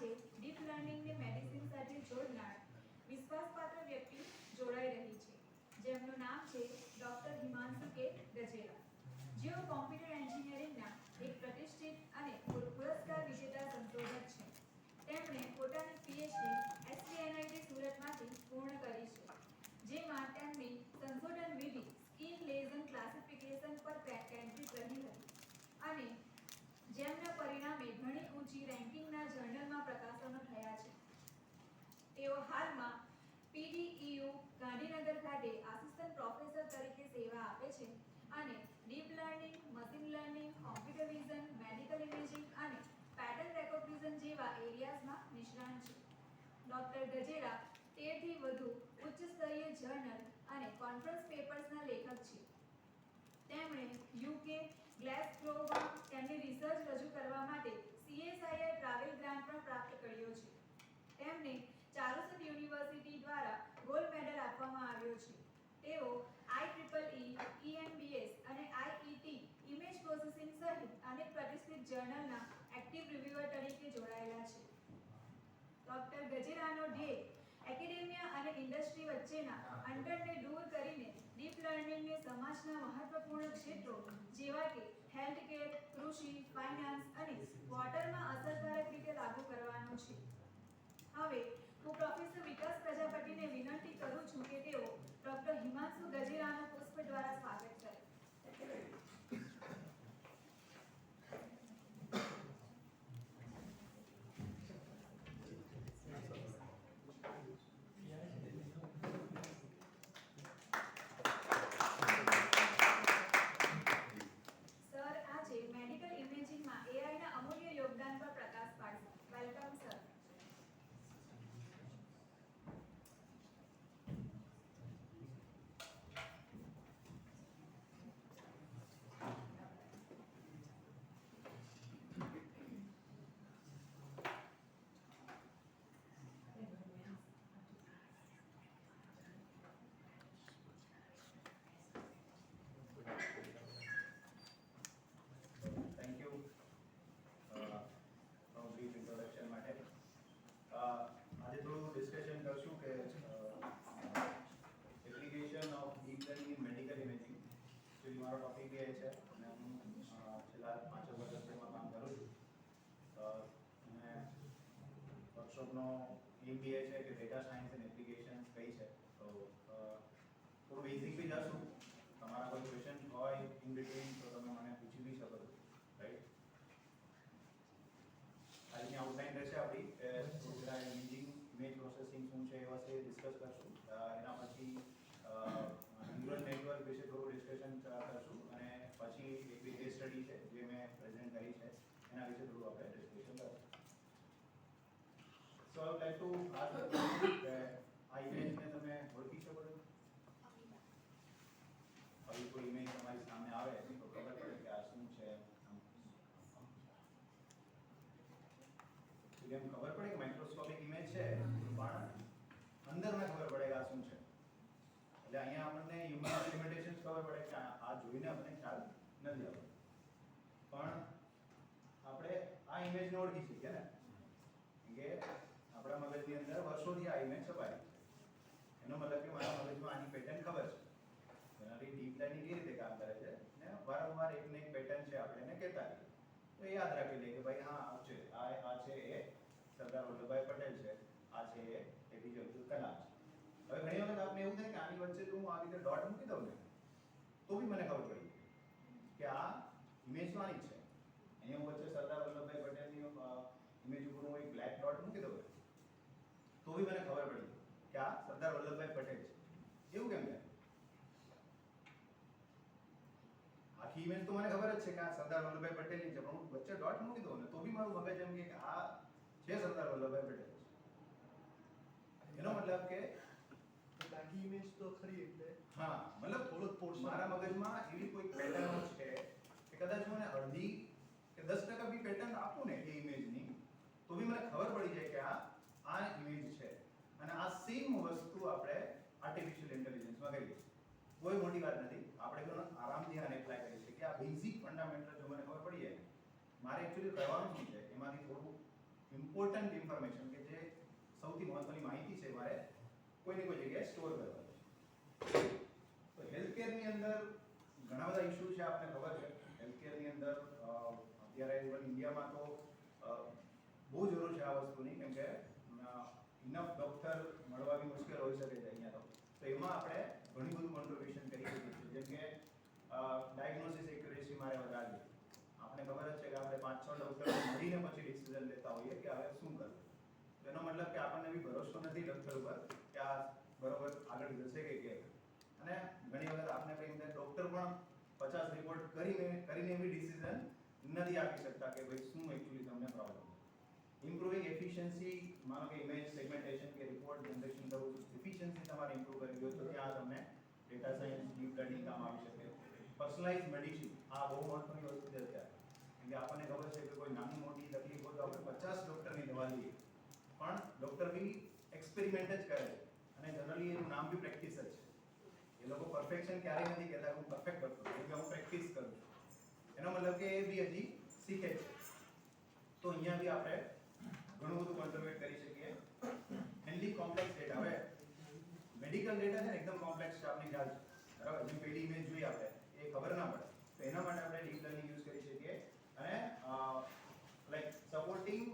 આજે deep લર્નિંગને medicine સાથે જોડનાર વિશ્વાસપાત્ર વ્યક્તિ જોડાઈ રહી છે, જેમનું નામ છે ડોક્ટર હિમાંશુ કે ગજેરા, જેઓ કોમ્પ્યુટર એન્જિનિયરિંગના એક પ્રતિષ્ઠિત અને પુરસ્કાર વિજેતા સંશોધક છે. તેમણે પોતાની પીએચડી એસવીએનઆઈટી સુરતમાંથી પૂર્ણ કરી છે, જેમાં તેમની સંશોધન વિધિ સ્કિન લેઝન ક્લાસિફિકેશન પર કેન્દ્રિત રહી હતી અને જેમના પરિણામે ઘણી ઊંચી રેન્કિંગના જર્નલમાં પ્રકાશનો થયા છે. તેઓ હાલમાં પીડીઈયુ ગાંધીનગર ખાતે આસિસ્ટન્ટ પ્રોફેસર તરીકે સેવા આપે છે અને deep learning, machine learning, computer vision, medical imaging અને પેટર્ન રેકોગ્નિશન જેવા એરિયાઝમાં નિષ્ણાત છે. ડોક્ટર ગજેરા 13 થી વધુ ઉચ્ચ સ્તરીય જર્નલ અને કોન્ફરન્સ પેપર્સના લેખક છે. તેમણે યુકે ગ્લેસગોમાં તેમની રિસર્ચ રજૂ કરવા માટે CSIR ટ્રાવેલ ગ્રાન્ટ પણ પ્રાપ્ત કર્યો છે. તેમને ચારુસેટ યુનિવર્સિટી દ્વારા ગોલ્ડ મેડલ આપવામાં આવ્યો છે. તેઓ IEEE, EMBS અને IET ઇમેજ પ્રોસેસિંગ સહિત અનેક પ્રતિષ્ઠિત જર્નલના એક્ટિવ રિવ્યુઅર તરીકે જોડાયેલા છે. ડોક્ટર ગજેરાનો ધ્યેય એકેડેમિયા અને ઇન્ડસ્ટ્રી વચ્ચેના અંતરને દૂર કરીને ડીપ લર્નિંગને સમાજના મહત્વપૂર્ણ ક્ષેત્રો જેવા કે હેલ્થકેર, કૃષિ, ફાઇનાન્સ અને વોટરમાં અસરકારક રીતે લાગુ કરવાનો છે. હવે હું પ્રોફેસર વિકાસ પ્રજાપતિને વિનંતી કરું છું કે તેઓ ડોક્ટર હિમાંશુ ગજેરાનું પુષ્પ દ્વારા સ્વાગત કરે. સર આજે મેડિકલ ઇમેજિંગમાં એઆઈના અમૂલ્ય યોગદાન પર પ્રકાશ પાડશે. Welcome sir. Thank you for brief introduction માટે. આજે થોડું ડિસ્કશન કરશું કે application of deep learning in medical imaging. Actually મારો ટોપિક એ છે અને હું છેલ્લા 5 વર્ષથી એમાં કામ કરું છું. અને વર્કશોપનો એમ બી એ છે કે ડેટા સાયન્સ એન્ડ એપ્લિકેશન્સ કઈ છે. તો થોડું બેઝિક બી જશું. તમારા કોઈ ક્વેશ્ચન હોય ઇન બિટવીન તો તમે મને પૂછી બી શકો છો, રાઈટ? આજની આઉટલાઇન રહેશે આપણી કે ઇમેજિંગ, ઇમેજ પ્રોસેસિંગ શું છે એ વિશે ડિસ્કસ કરશું. એના પછી ન્યુરલ નેટવર્ક વિશે થોડું ડિસ્કશન કરશું અને પછી એક બી કેસ સ્ટડી છે જે મેં પ્રેઝન્ટ કરી છે એના વિશે થોડું આપણે ડિસ્કશન કરશું. So I would like to ask કે આ ઇમેજને તમે ઓળખી શકો છો? अभी कोई इमेज हमारी सामने आवे तो खबर पड़े कि आ શું છે. એટલે એમ ખબર પડે કે માઇક્રોસ્કોપિક ઇમેજ છે પણ અંદરમાં ખબર પડે કે આ શું છે. એટલે અહીંયા આપણને હ્યુમન લિમિટેશન્સ ખબર પડે કે આ જોઈને આપણને ખ્યાલ નથી આવતો. પણ આપણે આ ઇમેજને ઓળખી શકીએ ને કે આપણા મગજની અંદર વર્ષોથી આ ઇમેજ છપાઈ છે. એનો મતલબ કે મારા મગજમાં આની પેટર્ન ખબર છે. जनरली डीप लर्निंग ये રીતે કામ કરે છે ને વારંવાર એક ને એક પેટર્ન છે આપણે એને કહેતા રહીએ તો એ યાદ રાખી લઈએ કે ભાઈ હા આ છે એ સરદાર વલ્લભભાઈ પટેલ છે, આ છે એ એપીજે અબ્દુલ કલામ છે. હવે ઘણી વખત આપણે એવું થાય કે આની વચ્ચે તો હું આ રીતે ડોટ મૂકી દઉં ને તો બી મને ખબર પડી કે આ ઇમેજ આની છે. અહીંયા વચ્ચે સરદાર વલ્લભભાઈ પટેલની ઇમેજ ઉપર હું એક બ્લેક ડોટ મૂકી દઉં તો બી મને ખબર પડી કે આ સરદાર વલ્લભભાઈ પટેલ છે. એવું કેમ થાય? આખી ઇમેજ તો મને ખબર જ છે કે આ સરદાર વલ્લભભાઈ પટેલની છે પણ હું વચ્ચે ડોટ મૂકી દઉં ને તો બી મારું મગજ એમ કે આ છે સરદાર વલ્લભભાઈ પટેલ. એનો મતલબ કે બાકી ઇમેજ તો ખરી એટલે હા મતલબ થોડોક પોર્શન મારા મગજમાં એવી કોઈ પેટર્ન છે કે કદાચ મને અડધી કે 10% બી પેટર્ન આપું ને એ ઇમેજની તો બી મને ખબર પડી જાય કે આ ઇમેજ છે. અને આ સેમ વસ્તુ આપણે આર્ટિફિશિયલ ઇન્ટેલિજન્સમાં કરીએ. કોઈ મોટી વાત નથી. આપણે પણ આરામથી આને એપ્લાય કરી શકીએ. આ બેઝિક ફંડામેન્ટલ જો મને ખબર પડી જાય મારે એક્ચ્યુઅલી કરવાનું શું છે એમાંથી થોડું ઇમ્પોર્ટન્ટ ઇન્ફોર્મેશન કે જે સૌથી મહત્વની માહિતી છે મારે કોઈને કોઈ જગ્યાએ સ્ટોર કરવાની છે. તો હેલ્થકેરની અંદર ઘણા બધા ઇશ્યુ છે, આપને ખબર છે. હેલ્થકેરની અંદર અત્યારે ઇવન ઇન્ડિયામાં તો બહુ જરૂર છે આ વસ્તુની, કેમ કે ઇનફ ડૉક્ટર મળવા બી મુશ્કેલ હોઈ શકે છે અહીંયા તો એમાં આપણે ઘણી બધું કોન્ટ્રીબ્યુશન કરી શકીએ છીએ. જેમ કે ડાયગ્નોસિસ એક્યુરેસી મારે વધારવી. આપણે ખબર જ છે કે આપણે 5-6 ડૉક્ટર મળીને પછી ડિસિઝન લેતા હોઈએ કે હવે શું કરવું. એનો મતલબ કે આપણને બી ભરોસો નથી ડૉક્ટર ઉપર કે આ બરોબર આગળ જશે કે કેમ. અને ઘણી વખત આપણે કંઈ ડૉક્ટર પણ 50 રિપોર્ટ કરીને બી ડિસિઝન નથી આપી શકતા કે ભાઈ શું એકચ્યુઅલી તમને પ્રોબ્લેમ છે. ઇમ્પ્રુવિંગ એફિશિયન્સી, માનો કે ઇમેજ સેગમેન્ટેશન કે રિપોર્ટ જનરેશન કરવું, એફિશિયન્સી તમારે ઇમ્પ્રૂવ કરવી હોય તો ત્યાં તમને ડેટા સાયન્સ ડીપ લર્નિંગ કામ આવી શકે. પર્સનલાઇઝ મેડિસિન, આ બહુ મહત્વની વસ્તુ છે અત્યારે. કેમ કે આપણને ખબર છે કે કોઈ નાની મોટી તકલીફ હોય તો આપણે 50 ડૉક્ટરની દવા લઈએ, પણ ડૉક્ટર બી એક્સપેરિમેન્ટ જ કરે છે અને જનરલી એનું નામ બી પ્રેક્ટિસ જ છે. એ લોકો પરફેક્શન ક્યારેય નથી કહેતા હું પરફેક્ટ ડૉક્ટર છું, કે હું પ્રેક્ટિસ કરું છું. એનો મતલબ કે એ બી હજી શીખે છે. તો અહીંયા બી આપણે ઘણું બધું કોન્ટ્રીબ્યુટ કરી શકીએ. Handling complex data. હવે મેડિકલ ડેટા છે ને એકદમ કોમ્પ્લેક્સ છે, આપની ખ્યાલ છે બરાબર. જે પેલી ઇમેજ જોઈ આપણે એ ખબર ના પડે, તો એના માટે આપણે ડીપ લર્નિંગ યુઝ કરી શકીએ. અને like supporting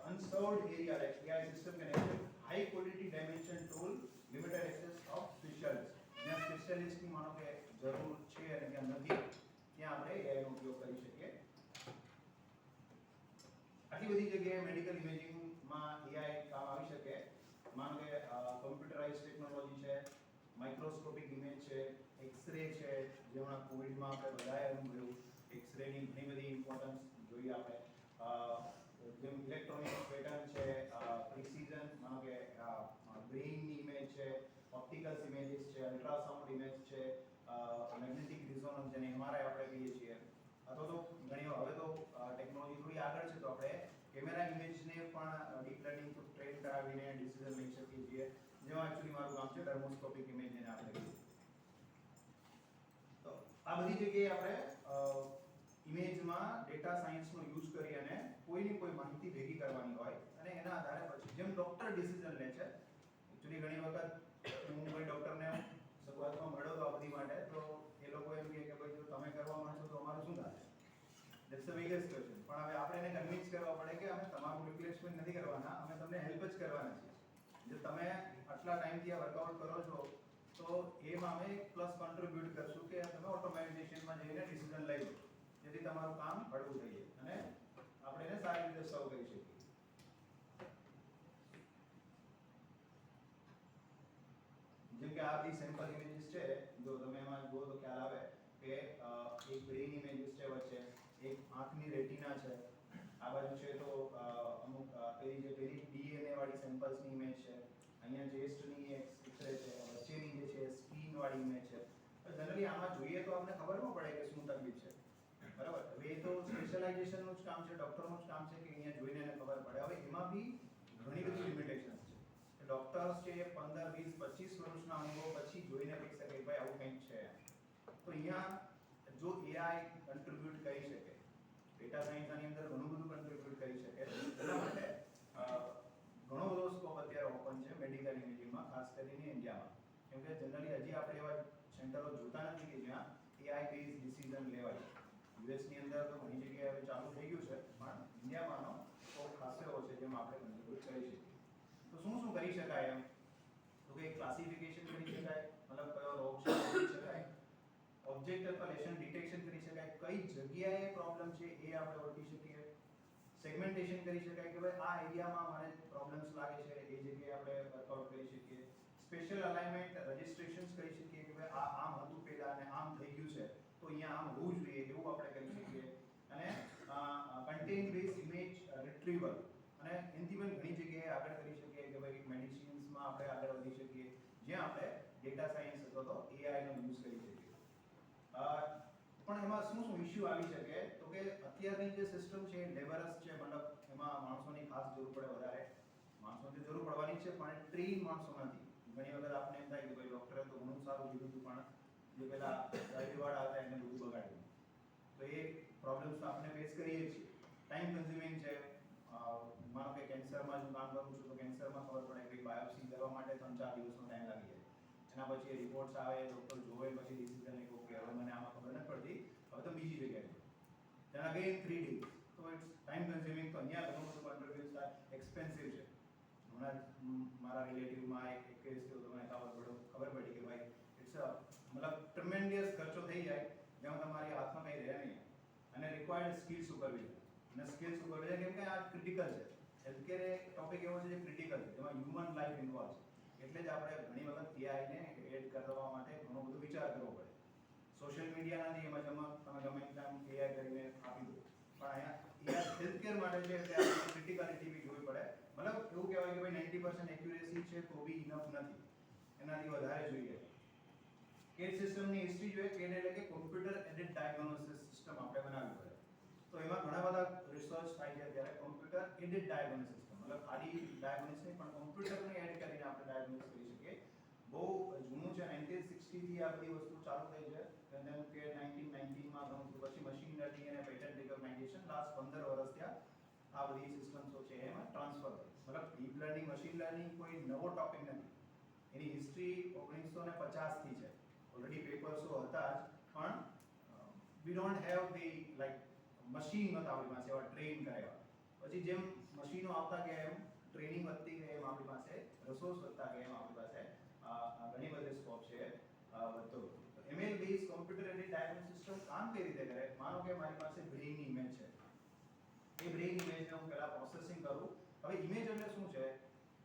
unserved area like AI system connected high quality dimension tool limited access of specialist. જ્યાં સ્પેશિયાલિસ્ટની માનો કે જરૂર છે અને ત્યાં નથી, ત્યાં આપણે AI નો ઉપયોગ કરી શકીએ. આટલી બધી જગ્યાએ મેડિકલ ઇમેજિંગમાં AI કામ આવી શકે. માનો કે કમ્પ્યુટરાઇઝ ટેકનોલોજી છે, માઇક્રોસ્કોપિક ઇમેજ છે, એક્સરે છે, જેમાં કોવિડમાં આપણે બધાએ અનુભવ્યું. એક્સરેની ઘણી બધી ઇમ્પોર્ટન્સ જોઈએ આપણે. જેમ ઇલેક્ટ્રોનિક પેટર્ન છે, પ્રિસિઝન, માનો કે બ્રેઇનની ઇમેજ છે, ઓપ્ટિકલ્સ ઇમેજીસ છે, અલ્ટ્રાસાઉન્ડ ઇમેજ છે, મેગ્નેટિક રિઝોનન્સ જેને MRI આપણે કહીએ છીએ. અથવા તો ઘણી હવે તો ટેકનોલોજી થોડી આગળ છે તો આપણે કેમેરા ઇમેજને પણ ડીપ લર્નિંગ થી ટ્રેન કરાવીને ડિસિઝન લઈ શકીએ છીએ. જેમાં એક્ચ્યુઅલી મારું કામ છે ડર્મોસ્કોપિક ઇમેજ જેને આપણે કહીએ. તો આ બધી જગ્યાએ આપણે ઇમેજમાં ડેટા સાયન્સનો યુઝ કરી અને કોઈની કોઈ માહિતી ભેગી કરવાની હોય અને એના આધારે પછી જેમ ડોક્ટર ડિસિઝન લે છે. એક્ચ્યુઅલી ઘણી વખત હું કોઈ ડોક્ટરને શરૂઆતમાં મળ્યો તો આ બધી માટે, તો એ લોકો એમ કહે કે ભાઈ જો તમે કરવા માંગશો તો અમારું શું થશે. That's the biggest question. પણ હવે આપણે એને કન્વિન્સ કરવા પડે કે અમે તમારું રિપ્લેસમેન્ટ નથી કરવાના, અમે તમને હેલ્પ જ કરવાના છીએ. જો તમે આટલા ટાઈમથી આ વર્કઆઉટ કરો છો તો એમાં અમે પ્લસ કોન્ટ્રીબ્યુટ કરશું કે તમે ઓટોમેટિઝેશનમાં જઈને ડિસિઝન લઈ લો, જેથી તમારું કામ હળવું થઈ જાય અને આપણે એને સારી રીતે સર્વ કરી શકીએ. જેમ કે આ બધી સેમ્પલ ઇમેજીસ છે, જો તમે એમાં જુઓ તો ખ્યાલ આવે કે એક બ્રેઇન ઇમેજીસ છે, વચ્ચે એક આંખની રેટિના છે, આ બાજુ છે તો અમુક પેલી DNA વાળી સેમ્પલ્સની ઇમેજ છે, અહીંયા ચેસ્ટની એક્સરે છે, વચ્ચેની જે છે સ્કિન વાળી ઇમેજ છે. જનરલી આમાં જોઈએ તો આપણને ખબર ન પડે કે શું તકલીફ છે બરાબર. હવે એ તો સ્પેશિયલાઇઝેશનનું જ કામ છે, ડોક્ટરનું જ કામ છે કે અહીંયા જોઈને એને ખબર પડે. હવે એમાં બી ઘણી બધી લિમિટેશન્સ છે. ડોક્ટર્સ છે 15, 20, 25 વર્ષના અનુભવ પછી જોઈને કહી શકે કે ભાઈ આવું કંઈક છે. તો અહીંયા જો AI કન્ટ્રીબ્યુટ કરી શકે, ડેટા સાયન્સ આની અંદર ઘણું બધું કન્ટ્રીબ્યુટ કરી શકે, એના માટે ઘણો બધો સ્કોપ અત્યારે ઓપન છે મેડિકલ ઇમેજિંગમાં, ખાસ કરીને ઇન્ડિયામાં. કેમ કે જનરલી હજી આપણે એવા સેન્ટરો જોતા નથી કે જ્યાં AI બેઝ ડિસિઝન લેવાય. યુએસની અંદર તો ઘણી જગ્યાએ હવે ચાલુ થઈ ગયું છે, પણ ઇન્ડિયામાંનો સ્કોપ ખાસ એવો છે જેમાં આપણે કન્ટ્રીબ્યુટ કરી શકીએ. તો શું શું કરી શકાય એમ? તો કે ક્લાસિફિકેશન કરી શકાય, મતલબ કયો રોગ છે કરી શકાય, ઓબ્જેક્ટ અથવા લેશન ડિટેક્શન કરી શકાય, કઈ જગ્યાએ પ્રોબ્લેમ છે એ આપણે ઓળખી શકીએ, સેગમેન્ટેશન કરી શકાય કે ભાઈ આ એરિયામાં મને પ્રોબ્લેમ્સ લાગે છે, એ જગ્યાએ આપણે વર્કઆઉટ કરી શકીએ, સ્પેશિયલ અલાઇનમેન્ટ રજિસ્ટ્રેશન્સ કરી શકીએ કે ભાઈ આ આમ હતું પહેલા અને આમ થઈ ગયું છે તો અહીંયા આમ હોવું જોઈએ એવું આપણે કરી શકીએ, અને કન્ટેન્ટ બેઝ ઇમેજ રિટ્રીવલ, અને એનાથી પણ ઘણી જગ્યાએ આગળ કરી શકીએ કે ભાઈ મેડિસિન્સમાં આપણે આગળ વધી શકીએ જ્યાં આપણે ડેટા સાયન્સ અથવા તો AI નો યુઝ કરી શકીએ. પણ એમાં શું શું ઇશ્યુ આવી શકે તો કે અત્યારની જે સિસ્ટમ છે લેબરસ છે, મતલબ એમાં માણસોની ખાસ જરૂર પડે વધારે. માણસોની જરૂર પડવાની છે પણ ટ્રેન માણસો નથી. ઘણી વખત આપણે એમ થાય કે ભાઈ ડોક્ટરે તો ઘણું સારું કીધું હતું પણ જે પેલા ડાયરીવાળા હતા એને બધું બગાડ્યું. તો એ પ્રોબ્લેમ્સ આપણે ફેસ કરીએ છીએ. ટાઈમ કન્ઝ્યુમિંગ છે, માનો કે કેન્સરમાં હું કામ કરું છું તો કેન્સરમાં ખબર પડે કે બાયોપ્સી કરવા માટે 3-4 દિવસનો ટાઈમ લાગી જાય. એના પછી રિપોર્ટ્સ આવે, ડૉક્ટર જોવે, પછી ડિસિઝન લે કે ઓકે હવે મને આમાં ખબર નથી પડતી, હવે તો બીજી જગ્યાએ જાઓ. then again 3 days, so it's time consuming. તો અહીંયા ઘણું બધું કોન્ટ્રીબ્યુટ થાય, એક્સપેન્સિવ છે. હમણાં જ મારા રિલેટિવમાં એક કેસ થયો તો મને ખબર પડી કે ભાઈ ઇટ્સ મતલબ ટ્રમેન્ડિયસ ખર્ચો થઈ જાય જેમાં તમારી હાથમાં કંઈ રહે નહીં અને રિક્વાયર્ડ સ્કિલ સુપરવિઝન. અને સ્કિલ સુપરવિઝન કેમ કે આ ક્રિટિકલ છે. હેલ્થકેર એક ટોપિક એવો છે જે ક્રિટિકલ છે, જેમાં હ્યુમન લાઈફ ઇન્વોલ્વ છે. એટલે જ આપણે ઘણી વખત એઆઈને એડ કરવા માટે ઘણો બધો વિચાર કરવો પડે. સોશિયલ મીડિયા નથી એમાં તમે ગમે તેમ એઆઈ કરીને આપી દો, પણ અહીંયા હેલ્થકેર માટે છે એટલે આપણે ક્રિટિકાલિટી બી જોવી પડે. મતલબ એવું કહેવાય કે ભાઈ 90% એક્યુરેસી છે તો બી ઇનફ નથી, એનાથી વધારે જોઈએ. કેડ સિસ્ટમની હિસ્ટ્રી જોઈએ. કેડ એટલે કે કોમ્પ્યુટર એડેડ ડાયગ્નોસિસ સિસ્ટમ આપણે બનાવવી પડે. તો એમાં ઘણા બધા રિસર્ચ થાય છે અત્યારે કોમ્પ્યુટર એડેડ ડાયગ્નોસિસ સિસ્ટમ, મતલબ ખાલી ડાયગ્નોસિસ નહીં પણ કોમ્પ્યુટરને એડ કરીને આપણે ડાયગ્નોસિસ કરી શકીએ. બહુ જૂનું છે, 1960 થી આ બધી વસ્તુ ચાલુ થઈ છે. અને કે 1919 માં ઘણું પછી મશીન લર્નિંગ અને પેટર્ન રિકોગ્નાઇઝેશન લાસ્ટ 15 વર્ષ થયા આ બધી સિસ્ટમ્સો છે એમાં ટ્રાન્સફર થઈ. મતલબ ડીપ લર્નિંગ, મશીન લર્નિંગ કોઈ નવો ટોપિક નથી. એની હિસ્ટ્રી 1950 થી છે. ઓલરેડી પેપર્સો હતા જ, પણ we don't have the like machine નહોતા આપણી પાસે એવા ટ્રેન કરેલા. પછી જેમ મશીનો આવતા ગયા એમ ટ્રેનિંગ વધતી ગઈ એમ આપણી પાસે રિસોર્સ વધતા ગયા એમ આપણી પાસે ઘણી બધી સ્કોપ છે વધતો. ML base computer added diagnosis system કામ કઈ રીતે કરે? માનો કે મારી પાસે બ્રેઇન ઇમેજ છે, એ બ્રેઇન ઇમેજને હું પહેલા પ્રોસેસિંગ કરું. હવે ઇમેજ એટલે શું છે?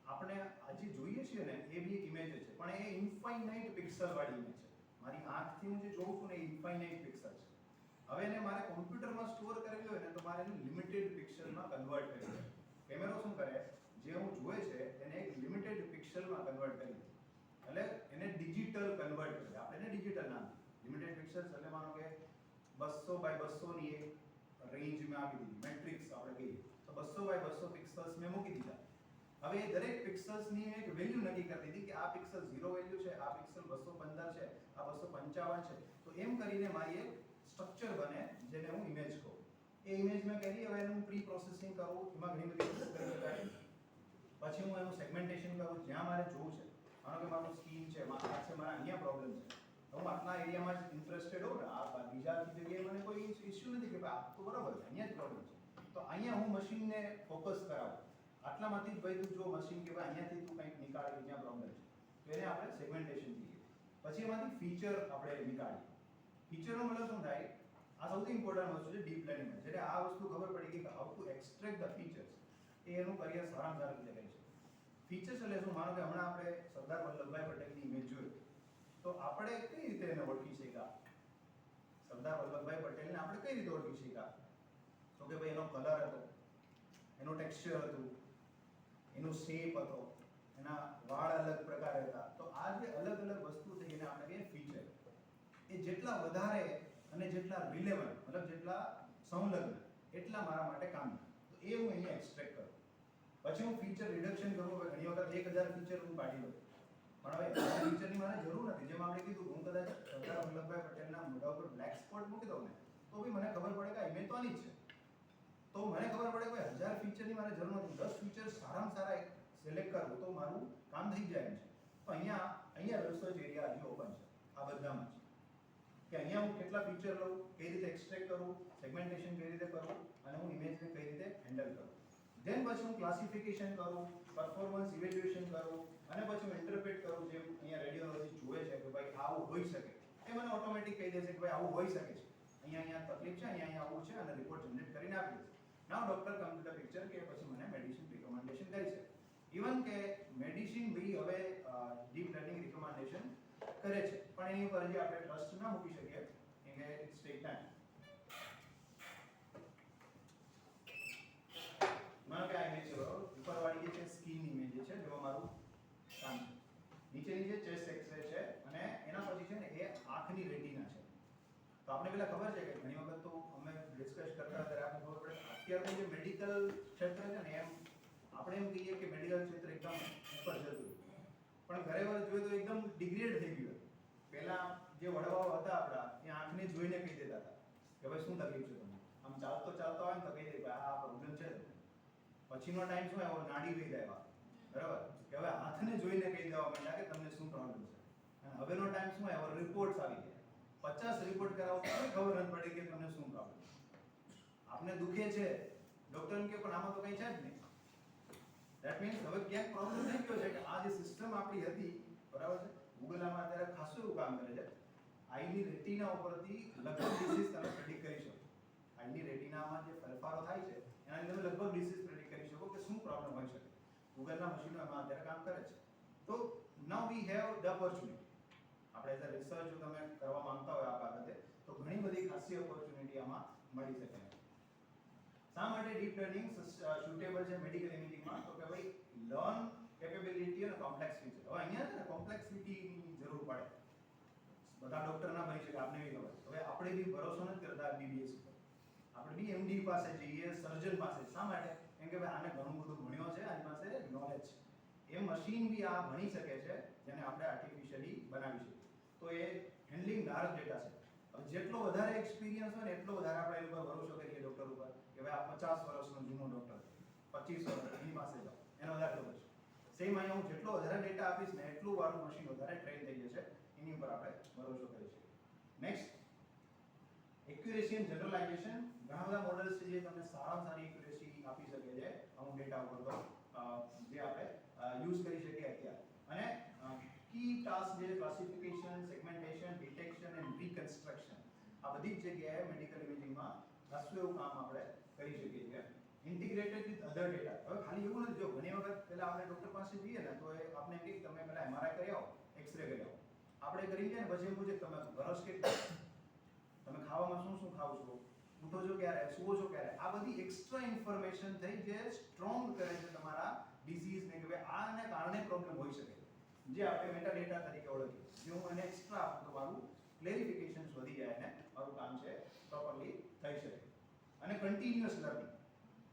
આપણે આજે જોઈએ છીએ ને એ બી એક ઇમેજ છે, પણ એ ઇન્ફાઇનાઇટ પિક્સલ વાળી ઇમેજ છે. મારી આંખથી હું જે જોઉં છું ને એ ઇન્ફાઇનાઇટ પિક્સલ છે. હવે એને મારે કોમ્પ્યુટરમાં સ્ટોર કરવી હોય ને તો મારે એને લિમિટેડ પિક્સલમાં કન્વર્ટ કરવી પડે. કેમેરો શું કરે? જે હું જોવે છે એને એક લિમિટેડ પિક્સલમાં કન્વર્ટ કરી દે. એટલે એને ડિજિટલ કન્વર્ટ કરે. આપણે એને ડિજિટલ નામ લિમિટેડ પિક્સલ્સ એટલે માનો કે 200 બાય 200 ની એક રેન્જ મેં આપી દીધી, મેટ્રિક્સ આપણે કહીએ તો 200 બાય 200 પિક્સલ્સ મેં મૂકી દીધા. હવે એ દરેક પિક્સલ્સની એક વેલ્યુ નક્કી કરી દીધી કે આ પિક્સલ 0 વેલ્યુ છે, આ પિક્સલ 215 છે, આ 255 છે. તો એમ કરીને મારી એક સ્ટ્રક્ચર બને જેને હું ઇમેજ કહું. એ ઇમેજ મેં કરી, હવે એનું પ્રી પ્રોસેસિંગ કરું, એમાં ઘણી બધી વસ્તુ કરી શકાય. પછી હું એનું સેગમેન્ટેશન કરું જ્યાં મારે જોવું છે. માનો કે મારું સ્કીન છે, મારા હાથ છે, મારા અહીંયા પ્રોબ્લેમ છે, તો હું આટલા એરિયામાં જ ઇન્ટરેસ્ટેડ હોઉં ને, આ બીજા જગ્યાએ મને કોઈ ઇશ્યુ નથી કે ભાઈ આ તો બરાબર છે, અહીંયા જ પ્રોબ્લેમ છે, તો અહીંયા હું મશીનને ફોકસ કરાવું. આટલામાંથી જ ભાઈ તું જો મશીન કે ભાઈ અહીંયાથી તું કંઈક નીકાળે કે જ્યાં પ્રોબ્લેમ છે, તો એને આપણે સેગમેન્ટેશન કહીએ. પછી એમાંથી ફીચર આપણે નીકાળીએ. ફીચરનો મતલબ શું થાય? આ સૌથી ઇમ્પોર્ટન્ટ વસ્તુ છે ડીપ લર્નિંગમાં. જ્યારે આ વસ્તુ ખબર પડી ગઈ કે how to extract the features, એ એનું કરિયર સારામાં સારી રીતે કરી છે. ફીચર્સ એટલે શું? માનો કે હમણાં આપણે સરદાર વલ્લભભાઈ પટેલની ઇમેજ જોઈ, તો આપણે કઈ રીતે એને ઓળખી શક્યા? સરદાર વલ્લભભાઈ પટેલને આપણે કઈ રીતે ઓળખી શક્યા? તો કે ભાઈ એનો કલર હતો, એનું ટેક્સચર હતું, એનો શેપ હતો, એના વાળ અલગ પ્રકારે હતા. તો આ જે અલગ અલગ વસ્તુ છે એને આપણે કહીએ ફીચર. એ જેટલા વધારે અને જેટલા રિલેવન્ટ, મતલબ જેટલા સંલગ્ન, એટલા મારા માટે કામના. તો એ હું અહીંયા એક્સટ્રેક્ટ કરું. પછી હું ફીચર રિડક્શન કરું. હવે ઘણી વખત 1000 ફીચર હું કાઢી લઉં, પણ હવે આ ફીચરની મારે જરૂર નથી. જેમ આપણે કીધું, હું કદાચ સરદાર વલ્લભભાઈ પટેલના મોઢા ઉપર બ્લેક સ્પોટ મૂકી દઉં ને, તો બી મને ખબર પડે કે આ ઇમેજ તો આની જ છે. તો મને ખબર પડે કે 1000 ફીચરની મારે જરૂર નથી. 10 ફીચર સારામાં સારા એક સિલેક્ટ કરવું તો મારું કામ થઈ જાય એમ છે. તો અહીંયા રિસર્ચ એરિયા હજી ઓપન છે આ બધામાં જ, કે અહીંયા હું કેટલા ફીચર લઉં, કઈ રીતે એક્સટ્રેક્ટ કરું, સેગમેન્ટેશન કઈ રીતે કરું, અને હું ઇમેજને કઈ રીતે હેન્ડલ કરું. ધેન પછી હું ક્લાસિફિકેશન કરું, પરફોર્મન્સ ઇવેલ્યુએશન કરું, અને પછી હું ઇન્ટરપ્રેટ કરું. જેમ અહીંયા રેડિયોલોજી જુએ છે કે ભાઈ આવું હોઈ શકે, એ મને ઓટોમેટિક કહી દેશે કે ભાઈ આવું હોઈ શકે છે, અહીંયા તકલીફ છે, અહીંયા આવું છે, અને રિપોર્ટ જનરેટ કરીને આપી દેશે. Now doctor come to the picture કે પછી મને મેડિસિન રિકમેન્ડેશન કરી છે. ઇવન કે મેડિસિન બી હવે ડીપ લર્નિંગ રિકમેન્ડેશન કરે છે, પણ એની ઉપર હજી આપણે ટ્રસ્ટ ના મૂકી શકીએ કેમ કે ઇટ્સ ટેક ટાઈમ. માનો કે આ ઇમેજ છે, બરોબર? ઉપરવાળી જે છે સ્કિન ઇમેજ છે, જેમાં મારું કામ છે. નીચેની જે ચેસ્ટ એક્સરે છે, અને એના પછી છે ને એ આંખની રેટિના છે. તો આપણે પેલા ખબર છે કે ઘણી વખત તો અમે ડિસ્કસ કરતા ત્યારે આપણે ખબર પડે અત્યારનું જે મેડિકલ ક્ષેત્ર છે ને, એમ આપણે એમ કહીએ કે મેડિકલ ક્ષેત્ર એકદમ ઉપર જતું, પણ ઘરે વાર જોઈએ તો એકદમ ડિગ્રેડ થઈ ગયું. પહેલા જે વડવાઓ હતા આપણા, એ આંખને જોઈને કહી દેતા હતા કે ભાઈ શું તકલીફ છે તમને. આમ ચાલતો હોય ને તો કહી દે કે આ પ્રોબ્લેમ છે. પછીનો ટાઈમ શું આવ્યો નાડી વહી આવ્યા, બરાબર, કે હવે હાથને જોઈને કહી દેવા માંડ્યા કે તમને શું પ્રોબ્લેમ છે. અને હવેનો ટાઈમ શું આવ્યો, રિપોર્ટ્સ આવી ગયા. 50 રિપોર્ટ કરાવો તો ખબર નથી પડી કે તમને શું પ્રોબ્લેમ છે. આપને દુખે છે, ડોક્ટર કે પણ આમાં તો કંઈ છે જ નહીં. ધેટ મીન્સ હવે ક્યાંક પ્રોબ્લેમ થઈ ગયો છે કે આ જે સિસ્ટમ આપણી હતી, બરાબર છે, ગૂગલ આમાં અત્યારે ખાસું એવું કામ કરે છે. આઈની રેટિના ઉપરથી લગભગ ડિસીઝ તમે પ્રેડિક્ટ કરી શકો. આઈની રેટિનામાં જે ફેરફારો થાય છે એનાથી તમે લગભગ ડિસીઝ પ્રેડિક્ટ કરી શકો કે શું પ્રોબ્લેમ હોઈ શકે. ગૂગલના મશીનો એમાં અત્યારે કામ કરે છે. તો નાઉ વી હેવ ધ ઓપોર્ચ્યુનિટી. આપણે એઝ અ રિસર્ચ જો તમે કરવા માંગતા હોય આ બાબતે તો ઘણી બધી ખાસી ઓપોર્ચ્યુનિટી આમાં મળી શકે છે. શા માટે ડીપ લર્નિંગ સુટેબલ છે મેડિકલ ઇમેજિંગમાં? તો કે ભાઈ લર્ન કેપેબિલિટી અને કોમ્પ્લેક્સ ફીચર. હવે અહીંયા છે ને કોમ્પ્લેક્સિટીની જરૂર પડે. બધા ડોક્ટર ના બની શકે, આપને બી ખબર. હવે આપણે બી ભરોસો નથી કરતા બીબીએસ ઉપર. આપણે બી એમડી પાસે જઈએ, સર્જન પાસે. શા માટે? કેમ કે ભાઈ આને ઘણું બધું ભણ્યો છે, આની પાસે નોલેજ છે. એ મશીન બી આ ભણી શકે છે જેને આપણે આર્ટિફિશિયલી બનાવી શકીએ. તો એ હેન્ડલિંગ લાર્જ ડેટા છે. હવે જેટલો વધારે એક્સપિરિયન્સ હોય ને એટલો વધારે આપણે એની ઉપર ભરોસો કરીએ ડોક્ટર ઉપર કે ભાઈ આ 50 વર્ષનો જૂનો ડોક્ટર 25 વર્ષ એની પાસે જાઓ, એને વધારે ખબર છે. સેમ અહીંયા હું જેટલો વધારે ડેટા આપીશ ને એટલું મારું મશીન વધારે ટ્રેન થઈ જશે. એની ઉપર આપણે ભરોસો કરી શકીએ. Next, accuracy and generalisation. ઘણા બધા મોડલ્સ છે જે તમને સારામાં સારી એક્યુરેસી આપી શકે છે અમુક ડેટા ઉપર તો જે આપણે યુઝ કરી શકીએ અત્યારે. અને કી ટાસ્ક જે classification, segmentation, detection and reconstruction, આ બધી જ જગ્યાએ મેડિકલ ઇમેજિંગમાં ખાસું એવું કામ આપણે કરી શકીએ છીએ. Integrated with other data. હવે ખાલી એવું નથી, જો ઘણી વખત પહેલા આપણે ડોક્ટર પાસે જઈએ ને તો એ આપણે કહે તમે પહેલા એમઆરઆઈ કરી આવો, એક્સરે કરી આવો. આપણે કરી ગયા ને પછી એમ પૂછે તમે વરસ કેટલા, તમે ખાવામાં શું શું ખાવ છો, ઉઠો છો ક્યારે, સુવો છો ક્યારે. આ બધી એક્સ્ટ્રા ઇન્ફોર્મેશન થઈ જે સ્ટ્રોંગ કરે છે તમારા ડિસીઝ ને કે ભાઈ આને કારણે પ્રોબ્લેમ હોઈ શકે, જે આપણે મેટા ડેટા તરીકે ઓળખીએ. જે હું એને એક્સ્ટ્રા આપું તો મારું ક્લેરિફિકેશન વધી જાય અને મારું કામ છે પ્રોપરલી થઈ શકે. અને કન્ટિન્યુઅસ લર્નિંગ.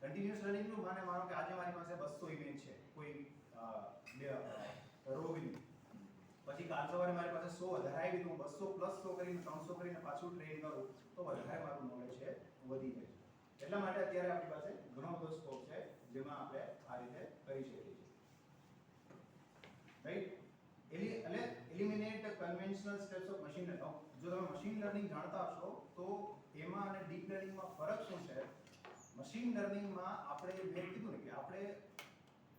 કન્ટિન્યુઅસ લર્નિંગનું માનો કે આજે મારી પાસે 200 ઇમેજ છે કોઈ રોગની, પછી કાલ સવારે મારી પાસે 100 વધારે આવી તો 200 પ્લસ 100 કરીને 300 કરીને પાછું ટ્રેન કરું તો વધારે મારું નોલેજ છે વધી જાય છે. એટલા માટે અત્યારે આપણી પાસે ઘણો બધો સ્કોપ છે જેમાં આપણે આ રીતે કરી શકીએ છીએ. Right? Eliminate conventional steps of machine learning. જો તમે મશીન લર્નિંગ જાણતા હશો તો એમાં અને ડીપ લર્નિંગમાં ફરક શું છે? મશીન લર્નિંગમાં આપણે મેં કીધું ને કે આપણે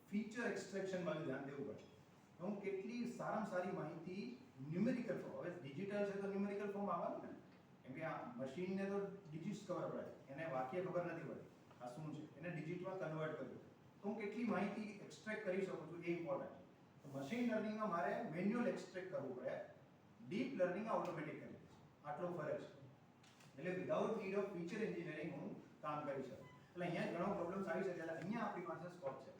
ફીચર એક્સટ્રેક્શન બાજુ ધ્યાન દેવું પડે. હું કેટલી સારામાં સારી માહિતી ન્યુમેરિકલ ફોર્મ, હવે ડિજિટલ છે તો ન્યુમેરિકલ ફોર્મ આવવાનું ને, કેમ કે આ મશીનને તો ડિજિટ્સ ખબર પડે, એને વાક્ય ખબર નથી પડતી આ શું છે, એને ડિજિટમાં કન્વર્ટ કરવું. તો હું કેટલી માહિતી એક્સટ્રેક્ટ કરી શકું છું એ ઇમ્પોર્ટન્ટ. તો મશીન લર્નિંગમાં મારે મેન્યુઅલ એક્સટ્રેક્ટ કરવું પડે, ડીપ લર્નિંગ ઓટોમેટિક કરી દે. આટલો ફરક છે. એટલે without need of feature engineering હું કામ કરી શકું. એટલે અહીંયા ઘણો પ્રોબ્લેમ્સ આવી શકે. એટલે અહીંયા આપણી પાસે સ્કોપ છે.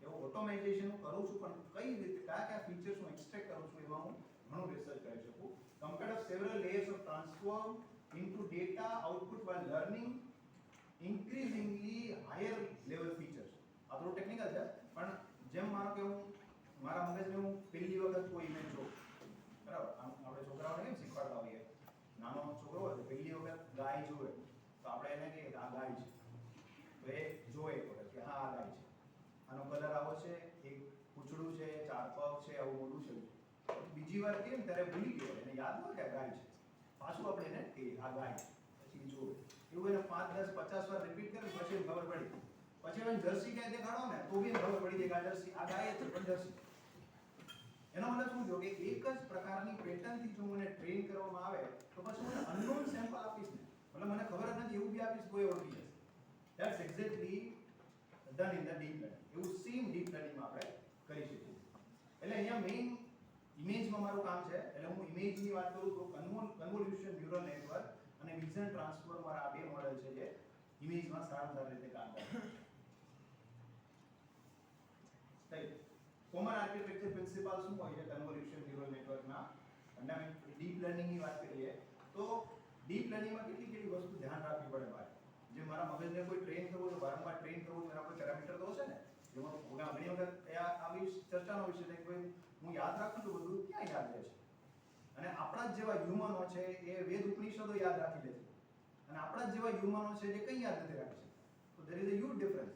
એવું ઓટોમેટાઇઝેશન હું કરું છું પણ કઈ રીતે કયા ફીચર્સ હું એક્સટ્રેક્ટ કરું છું એમાં હું ઘણું રિસર્ચ કરી શકું. Compared of several layers of transform into data output while learning increasingly higher level features. આ થોડું ટેકનિકલ છે પણ જેમ માનો કે હું મારા મગજને હું પહેલી વખત કોઈ ઇમેજ જોઉં, બરાબર, આપણે છોકરાઓને કેમ શીખવાડતા હોઈએ, નાનો છોકરો હોય તો પહેલી વખત ગાય જોવે તો આપણે એને કહીએ કે આ ગાય છે, તો એ જોવે એક વખત કે હા આ ગાય છે, આનો કલર આવો છે, એક પૂંછડું છે, 4 પગ છે, આવું મોટું છે. બીજી વાર કેમ ત્યારે ભૂલી ગયો, એને યાદ ન કે આ ગાય છે, પાછું આપણે એને કહીએ આ ગાય છે, પછી જોવે. એવું એને 5, 10, 50 વાર રિપીટ કરે પછી એને ખબર પડી. પછી એને જર્સી ક્યાંય દેખાડો ને તો બી એને ખબર પડી જાય કે આ જર્સી, આ ગાય છે પણ જર્સી. એનો મતલબ શું થયો કે એક જ પ્રકારની પેટર્નથી જો મને ટ્રેન કરવામાં આવે તો પછી હું અનનોન સેમ્પલ આપીશ ને, મતલબ મને ખબર જ નથી એવું બી આપીશ તો એ ઓળખી જશે. That's exactly done in the deep learning. એવું સેમ ડીપ લર્નિંગમાં આપણે કરી શકીએ. એટલે અહીંયા મેઇન ઇમેજમાં મારું કામ છે. એટલે હું ઇમેજની વાત કરું તો કન્વોલ્યુશન ન્યુરલ નેટવર્ક અને વિઝન ટ્રાન્સફર મારા આ બે મોડેલ છે જે ઇમેજમાં સારી રીતે કામ કરે છે. કોમન આર્કિટેક્ચર પ્રિન્સિપલ શું હોય છે કન્વોલ્યુશન ન્યુરલ નેટવર્કના? ફંડામેન્ટ ડીપ લર્નિંગની વાત કરીએ તો ડીપ લર્નિંગમાં કેટલી વસ્તુ ધ્યાન રાખવી પડે મારે. જે મારા મગજને કોઈ ટ્રેન કરવું છે, વારંવાર ટ્રેન કરવું છે, એના કોઈ પેરામીટર તો હશે ને. જેમાં ઘણી વખત આવી ચર્ચાનો વિષય છે કે ભાઈ હું યાદ રાખું છું બધું ક્યાં યાદ રહે છે. અને આપણા જ જેવા હ્યુમનો છે એ વેદ ઉપનિષદો યાદ રાખી લે છે અને આપણા જ જેવા હ્યુમનો છે જે કંઈ યાદ નથી રાખી શકતા. તો there is a huge difference.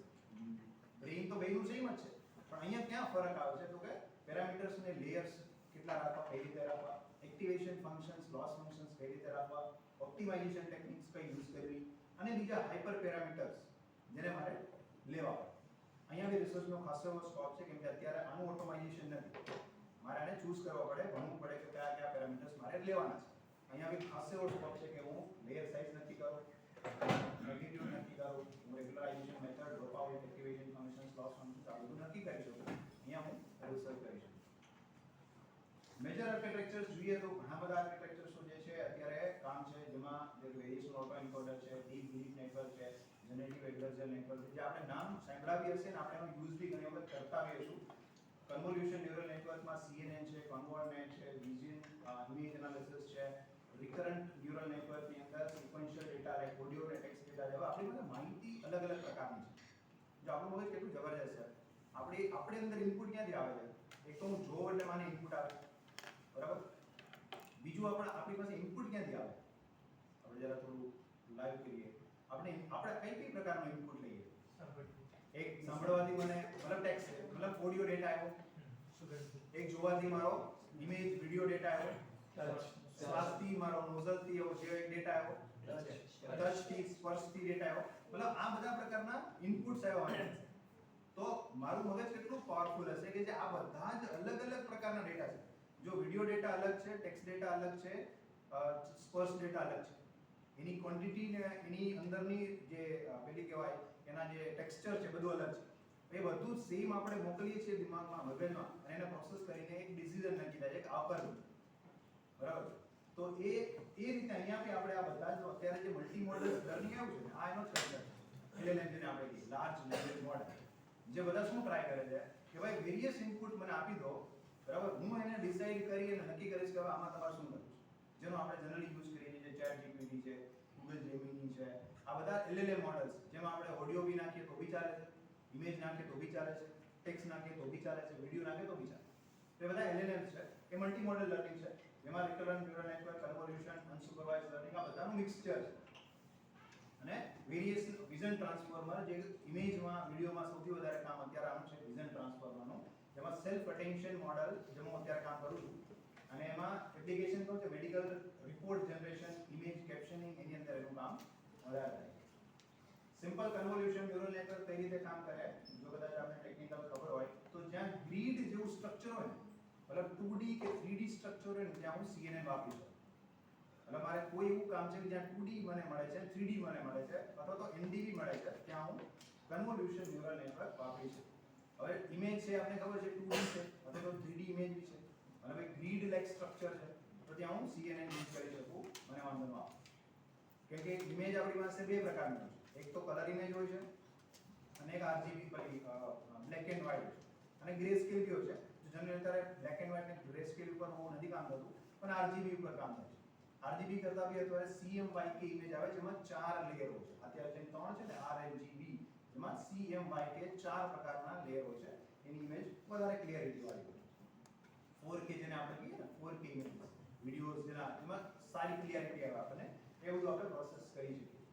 Brain તો બેયનું સેમ જ છે, પણ અહીંયા ક્યાં ફરક આવે છે તો કે પેરામીટર્સ ને લેયર્સ કેટલા રાખવા, કઈ રીતે રાખવા, એક્ટિવેશન ફંક્શન્સ, લોસ ફંક્શન્સ કઈ રીતે રાખવા, ઓપ્ટિમાઇઝેશન ટેકનિક્સ કઈ યુઝ કરવી, અને બીજા હાઇપર પેરામીટર્સ જેને મારે લેવા પડે. અહીંયા બી રિસર્ચનો ખાસો એવો સ્કોપ છે, કેમ કે અત્યારે આનું ઓટોમાઇઝેશન નથી, મારે આને ચૂઝ કરવા પડે, ભણવું પડે કે કયા કયા પેરામીટર્સ મારે લેવાના છે. અહીંયા બી ખાસો એવો સ્કોપ છે કે હું લેયર સાઇઝ નક્કી કરું, મેગ્નીટ્યુડ નક્કી કરું, હું regularisation method, drop out, activation functions, loss functions આ બધું નક્કી કરી શકું. અહીંયા હું રિસર્ચ કરી શકું. મેજર આર્કિટેક્ચર્સ જોઈએ તો ઘણા બધા આર્કિટેક્ચર્સો જે છે અત્યારે કામ છે, જેમાં જે વેરિએશન ઓટો એન્કોડર છે, ડીપ ડીપ નેટવર્ક છે, જનરેટિવ એડવર્ઝલ નેટવર્ક છે, જે આપણે નામ સાંભળાવી હશે ને આપણે એનો યુઝ બી ઘણી વખત કરતા હોઈશું. કન્વોલ્યુશન ન્યુરલ નેટવર્કમાં CNN છે, કન્વોલ્વનેટ છે, વિઝન ઇમેજ એનાલિસિસ છે, રિકરન્ટ ન્યુરલ નેટવર્કની અંદર સિક્વન્શિયલ ડેટા લાઈક ઓડિયો અને ટેક્સ્ટ ડેટા જેવા આપણી પાસે માહિતી અલગ અલગ પ્રકારની છે. જો આપણું મગજ કેટલું જબરજસ્ત છે, આપણે અંદર ઇનપુટ ક્યાંથી આવે છે? એક તો હું જોઉં એટલે મને ઇનપુટ આવે, બરાબર. બીજું આપણી પાસે ઇનપુટ ક્યાંથી આવે? આપણે જરા થોડું લાઈવ કરીએ. આપણે કઈ પ્રકારનો ઇનપુટ લઈએ? એક સાંભળવાથી મને મતલબ ટેક્સ્ટ છે, મતલબ ઓડિયો ડેટા આવ્યો. એક જોવાથી મારો ઇમેજ વિડિયો ડેટા આવ્યો. શ્વાસથી મારો નોઝલથી એવો જે એક ડેટા આવ્યો. ટચથી સ્પર્શથી ડેટા આવ્યો. મતલબ આ બધા પ્રકારના ઇનપુટ્સ આવ્યા. તો મારું મગજ કેટલું પાવરફુલ હશે કે જે આ બધા જ અલગ અલગ પ્રકારના ડેટા છે. જો વિડિયો ડેટા અલગ છે, ટેક્સ્ટ ડેટા અલગ છે, સ્પર્શ ડેટા અલગ છે, એની ક્વોન્ટિટી ને એની અંદરની જે પેલી કહેવાય એના જે ટેક્સચર છે બધું અલગ છે. એ બધું સેમ આપણે મોકલીએ છીએ દિમાગમાં, મગજમાં, અને એને પ્રોસેસ કરીને એક ડિસિઝન નક્કી થાય છે કે આ કરવું, બરાબર. તો એ રીતે અહીંયા બી આપણે આ બધા જ અત્યારે જે મલ્ટી મોડલ લર્નિંગ આવ્યું છે આ એનો જ ફેક્ટર છે. LLM જેને આપણે કહીએ લાર્જ લેંગ્વેજ મોડલ, જે બધા શું ટ્રાય કરે છે કે ભાઈ વેરિયસ ઇનપુટ મને આપી દો, બરાબર. હું એને ડિસાઈડ કરી અને નક્કી કરીશ કે હવે આમાં તમારે શું કરવું છે. જેનો આપણે જનરલી યુઝ કરીએ છીએ, ચેટ જીપીટી છે, ગૂગલ જેમિની છે, આ બધા LLM મોડલ્સ, જેમાં આપણે ઓડિયો બી નાખીએ તો બી ચાલે છે, ઇમેજ નાખીએ તો બી ચાલે છે, ટેક્સ્ટ નાખીએ તો બી ચાલે છે, વિડિયો નાખીએ તો બી ચાલે છે. એ બધા LLMs છે, એ મલ્ટી મોડલ લર્નિંગ છે, જેમાં recurrent neural network, convolution, unsupervised learning આ બધાનું મિક્સચર છે. અને વેરિયસ વિઝન ટ્રાન્સફોર્મર, જે ઇમેજમાં વિડિયોમાં સૌથી વધારે કામ અત્યારે આનું છે વિઝન ટ્રાન્સફોર્મરનું, જેમાં સેલ્ફ અટેન્શન મોડલ જેમાં હું અત્યારે કામ કરું છું. અને એમાં એપ્લિકેશન તો છે medical report generation, image captioning, એની અંદર એનું કામ વધારે થાય. સિમ્પલ કન્વોલ્યુશન ન્યુરલ નેટવર્ક કઈ રીતે કામ કરે, જો કદાચ આપણે ટેકનિકલ ખબર હોય તો જ્યાં ગ્રીડ જેવું સ્ટ્રક્ચર હોય, મતલબ 2D કે 3D સ્ટ્રક્ચર હોય ને ત્યાં હું CNN વાપરી શકું. એટલે મારે કોઈ એવું કામ છે કે જ્યાં 2D મને મળે છે, 3D મને મળે છે, અથવા તો NDV મળે છે, ત્યાં હું કન્વોલ્યુશન ન્યુરલ નેટવર્ક વાપરી શકું. હવે ઇમેજ છે, આપણે ખબર છે 2D છે, અથવા તો 3D ઇમેજ બી છે, અને ભાઈ ગ્રીડ લાઈક સ્ટ્રક્ચર છે, તો ત્યાં હું CNN યુઝ કરી શકું, મને વાંધો ન આવે. કેમ કે ઇમેજ આપણી પાસે બે પ્રકારની હોય છે, એક તો કલર ઇમેજ હોય છે, અને એક RGB બ્લેક એન્ડ વ્હાઇટ, અને ગ્રે સ્કેલ બી હોય છે. જનરલી અત્યારે બ્લેક એન્ડ વ્હાઇટ ને ગ્રે સ્કેલ ઉપર બહુ નથી કામ થતું, પણ RGB ઉપર કામ થાય છે. RGB કરતા બી અત્યારે CMYK ઇમેજ આવે છે, જેમાં 4 લેયર હોય છે. અત્યારે જે 3 છે ને RGB, જેમાં CMYK 4 પ્રકારના લેયર હોય છે. એની ઇમેજ વધારે ક્લિયરિટી વાળી હોય છે. 4K જેને આપણે કહીએ ને 4K ઇમેજ વિડિયોઝ જેના એમાં સારી ક્લિયરિટી આવે આપણને, એ બધું આપણે પ્રોસેસ કરી શકીએ.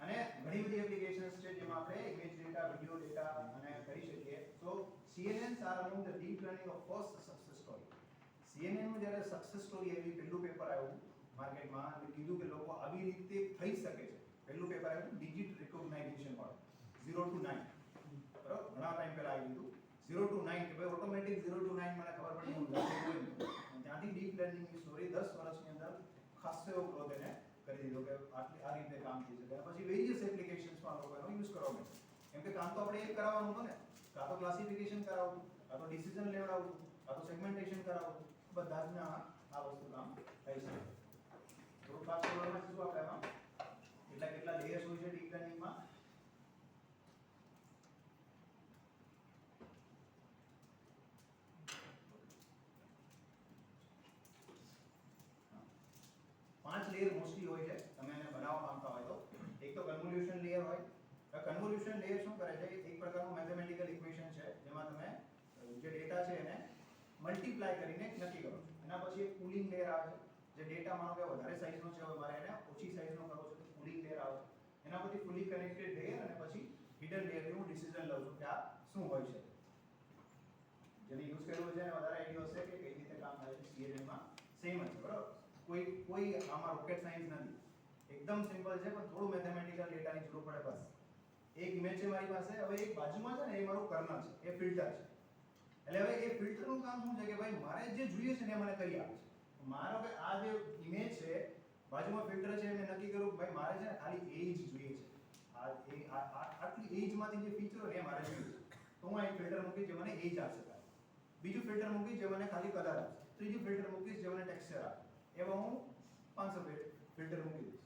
અને ઘણી બધી એપ્લિકેશન્સ છે જેમાં આપણે ઇમેજ ડેટા, વિડિયો ડેટા અને કરી શકીએ. સો CNNs are among the deep learning of first success story. CNN નું જ્યારે સક્સેસ સ્ટોરી આવી, પહેલું પેપર આવ્યું માર્કેટમાં, અને કીધું કે લોકો આવી રીતે થઈ શકે છે. પહેલું પેપર આવ્યું ડિજિટ રિકોગ્નાઇઝેશન વાળું 0 to 9, બરાબર. ઘણા ટાઈમ પહેલા આવી ગયું 0 to 9 કે ભાઈ ઓટોમેટિક 0 to 9 મને ખબર પડી હું ત્યાંથી ડીપ લર્નિંગની સ્ટોરી 10 વર્ષની અંદર ખાસો એવો ગ્રોથ એને કરી દીધો કે આ રીતે કામ થઈ શકે. અને પછી વેરિયસ એપ્લિકેશન્સમાં લોકો એનો યુઝ કરવા માંડ્યા. કેમ કે કામ તો આપણે એ કરાવવાનું હતું ને, કાં તો ક્લાસિફિકેશન કરાવવું, કાં તો ડિસિઝન લેવડાવવું, કાં તો સેગમેન્ટેશન કરાવવું, બધા જ આ વસ્તુ કામ થઈ શકે. થોડું ફાસ્ટ ફોરવર્ડમાં શું આપણે આમાં કેટલા લેયર્સ હોય છે ડીપ લર્નિંગમાં. પાંચ લેયર મોસ્ટલી હોય છે, તમે એને બનાવવા માંગતા હોય તો. એક તો કન્વોલ્યુશન લેયર હોય. કન્વોલ્યુશન લેયર શું કરે છે, એક પ્રકારનું મેથેમેટિકલ ઇક્વેશન છે, જેમાં તમે જે ડેટા છે એને મલ્ટીપ્લાય કરીને નક્કી કરો છો. એના પછી એક પૂલિંગ લેયર આવે છે, જે ડેટા માનો કે વધારે સાઈઝનો છે, હવે મારે એને ઓછી સાઈઝનો કરવો છે તો પૂલિંગ લેયર આવે છે. એના પછી ફુલી કનેક્ટેડ લેયર, અને પછી હિડન લેયરની હું ડિસિઝન લઉં છું કે આ શું હોઈ શકે. જેને યુઝ કર્યું છે એને વધારે આઈડિયા હશે કે કઈ રીતે કામ થાય છે. CNN માં સેમ જ છે બરાબર. કોઈ આમાં રોકેટ સાયન્સ નથી. એકદમ સિમ્પલ છે પણ થોડું મેથેમેટિકલ ડેટાની જરૂર પડે બસ. એક ઇમેજ છે મારી પાસે, હવે એક બાજુમાં છે ને એ મારું કર્નલ છે, એ ફિલ્ટર છે. એટલે હવે એ ફિલ્ટરનું કામ શું છે કે ભાઈ મારે જે જોઈએ છે ને એ મને કરી આપે છે. મારો કે આ જે ઇમેજ છે બાજુમાં ફિલ્ટર છે મેં નક્કી કર્યું કે ભાઈ મારે છે ને ખાલી એ જ જોઈએ છે. આટલી એજમાંથી જે ફીચરો ને એ મારે જોઈએ છે. તો હું એક ફિલ્ટર મૂકીશ જે મને એજ આપશે. બીજું ફિલ્ટર મૂકીશ જે મને ખાલી કલર આપશે. ત્રીજું ફિલ્ટર મૂકીશ જે મને ટેક્સચર આપશે. એમાં હું 500 ફિલ્ટર મૂકી દઈશ.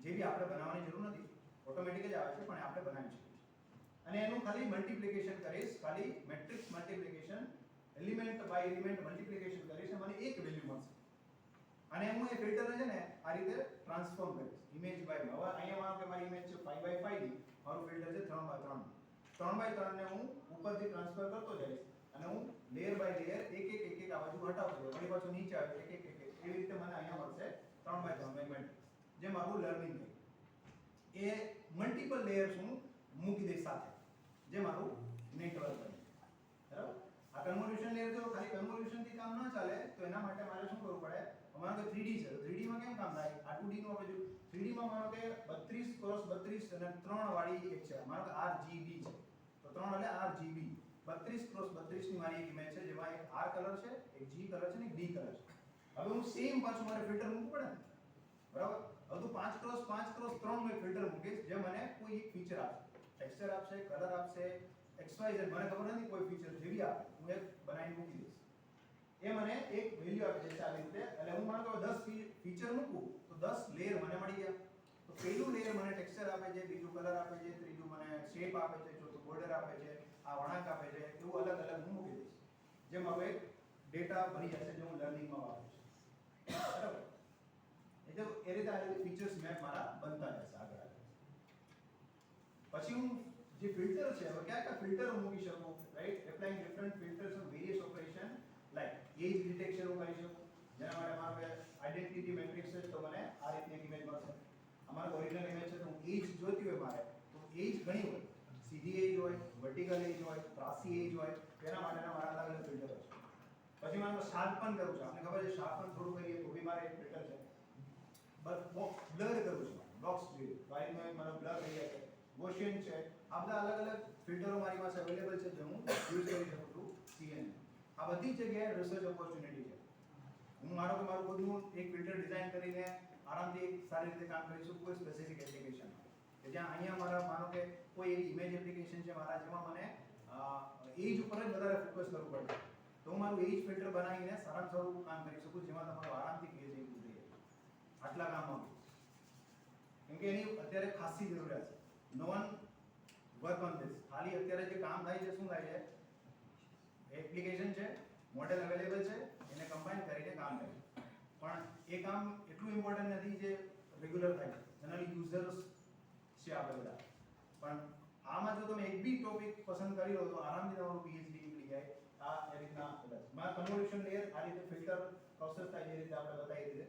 જે બી આપણે બનાવવાની જરૂર નથી, ઓટોમેટિક જ આવે છે પણ આપણે બનાવી શકીએ. અને એનું ખાલી મલ્ટીપ્લિકેશન કરીશ, ખાલી matrix multiplication, element by element multiplication કરીશ અને મને એક વેલ્યુ મળશે. અને હું એ ફિલ્ટરને છે ને આ રીતે ટ્રાન્સફોર્મ કરીશ ઇમેજ બાય. હવે અહીંયા મારો કે મારી ઇમેજ છે 5x5 ની, મારું ફિલ્ટર છે 3x3 ની. 3x3 ને હું ઉપરથી ટ્રાન્સફર કરતો જઈશ અને હું લેયર બાય લેયર એક આ બાજુ હટાવતો જઈશ. વળી પાછું નીચે આવે એક એવી રીતે મને અહીંયા મળશે 3x3 મેટ્રિક્સ, જે મારું લર્નિંગ છે. એ મલ્ટીપલ લેયર્સ હું મૂકી દઈશ સાથે, જે મારું નેટવર્ક બને. બરાબર. આ કન્વોલ્યુશન લેયર જો ખાલી કન્વોલ્યુશન થી કામ ન ચાલે તો એના માટે મારે શું કરવું પડે? અમારો કે 3D છે, 3D માં કેમ કામ થાય? આ 2D નું આપણે જો 3D માં માનો કે 32x32 અને 3 વાળી એક છે, માનો કે RGB છે. તો 3 એટલે RGB 32x32 ની મારી એક ઇમેજ છે જેમાં એક R કલર છે, એક G કલર છે ને એક D કલર છે. હવે હું સેમ પાછું મારે ફિલ્ટર મૂકવું પડે ને, બરાબર? હવે તો 5x5x3 નું એક ફિલ્ટર મૂકીશ જે મને કોઈ એક ફીચર આપશે, ટેક્સચર આપશે, કલર આપશે, XYZ મને ખબર નથી કોઈ ફીચર જેવી આપે હું એક બનાવીને મૂકી દઈશ. એ મને એક વેલ્યુ આપે છે આવી રીતે. એટલે હું માનો કે 10 ફીચર મૂકું તો 10 લેયર મને મળી ગયા. તો પહેલું લેયર મને ટેક્સચર આપે છે, બીજું કલર આપે છે, ત્રીજું મને શેપ આપે છે, ચોથું બોર્ડર આપે છે, આ વળાંક આપે છે. એવું અલગ અલગ હું મૂકી દઈશ. જે મારો એક ડેટા બની જશે જે હું લર્નિંગમાં વાપરીશ. બરાબર. એટલે એ રીતે આ રીતે ફીચર્સ મેપ મારા બનતા જશે આગળ. પછી હું જે ફિલ્ટર છે હવે કયા ફિલ્ટર મૂકી શકું, right? Applying different filters on various operation like edge detection હું કરી શકું. જેના માટે મારો કે આઇડેન્ટિટી મેટ્રિક્સ છે તો મને આ રીતની એક ઇમેજ મળશે. અમારો ઓરિજિનલ ઇમેજ છે તો હું એજ જોઈતી હોય મારે તો એજ ઘણી હોય, સીધી એજ હોય, વર્ટિકલ એજ હોય, ત્રાસી એજ હોય. તેના માટેના મારા અલગ અલગ ફિલ્ટર છે. પછી મારે શાર્પન કરવું છે. આપણે ખબર છે શાર્પન થોડું કરીએ તો બી મારે એક ફિલ્ટર છે. બસ બ્લર કરવું છે, બોક્સ જોઈએ તો આ રીતનો એક મારો બ્લર થઈ જાય છે. ગોસિયન છે. આ બધા અલગ અલગ ફિલ્ટરો મારી પાસે અવેલેબલ છે જે હું યુઝ કરી શકું છું CNN. આ બધી જગ્યાએ રિસર્ચ ઓપોર્ચ્યુનિટી છે. હું મારો કે મારું ખુદનું એક ફિલ્ટર ડિઝાઇન કરીને આરામથી એક સારી રીતે કામ કરી શકું કોઈ સ્પેસિફિક એપ્લિકેશન કે જ્યાં અહીંયા મારા માનો કે કોઈ એવી ઇમેજ એપ્લિકેશન છે મારા જેમાં મને એજ ઉપર જ વધારે ફોકસ કરવું પડે તો હું મારું એજ ફિલ્ટર બનાવીને સારામાં સારું કામ કરી શકું જેમાં તમારું આરામથી ક્રિએટિવિટી થઈ જાય. આટલા કામમાં કેમ કે એની અત્યારે ખાસી જરૂરિયાત છે. નો વન વર્ક ઓન ધીસ. ખાલી અત્યારે જે કામ થાય છે શું થાય છે? એપ્લિકેશન છે, મોડેલ અવેલેબલ છે, એને કમ્બાઈન કરીને કામ કરે છે. પણ એ કામ એટલું ઇમ્પોર્ટન્ટ નથી જે રેગ્યુલર થાય છે. જનરલી યુઝર્સ છે આપણે બધા. પણ આમાં જો તમે એક બી ટોપિક પસંદ કરી લો તો આરામથી તમારું PhD નીકળી જાય. આ એ રીતના બધા મારા કન્વોલ્યુશન લેયર આ રીતે ફિલ્ટર પ્રોસેસ થાય જે રીતે આપણે બતાવી દીધે.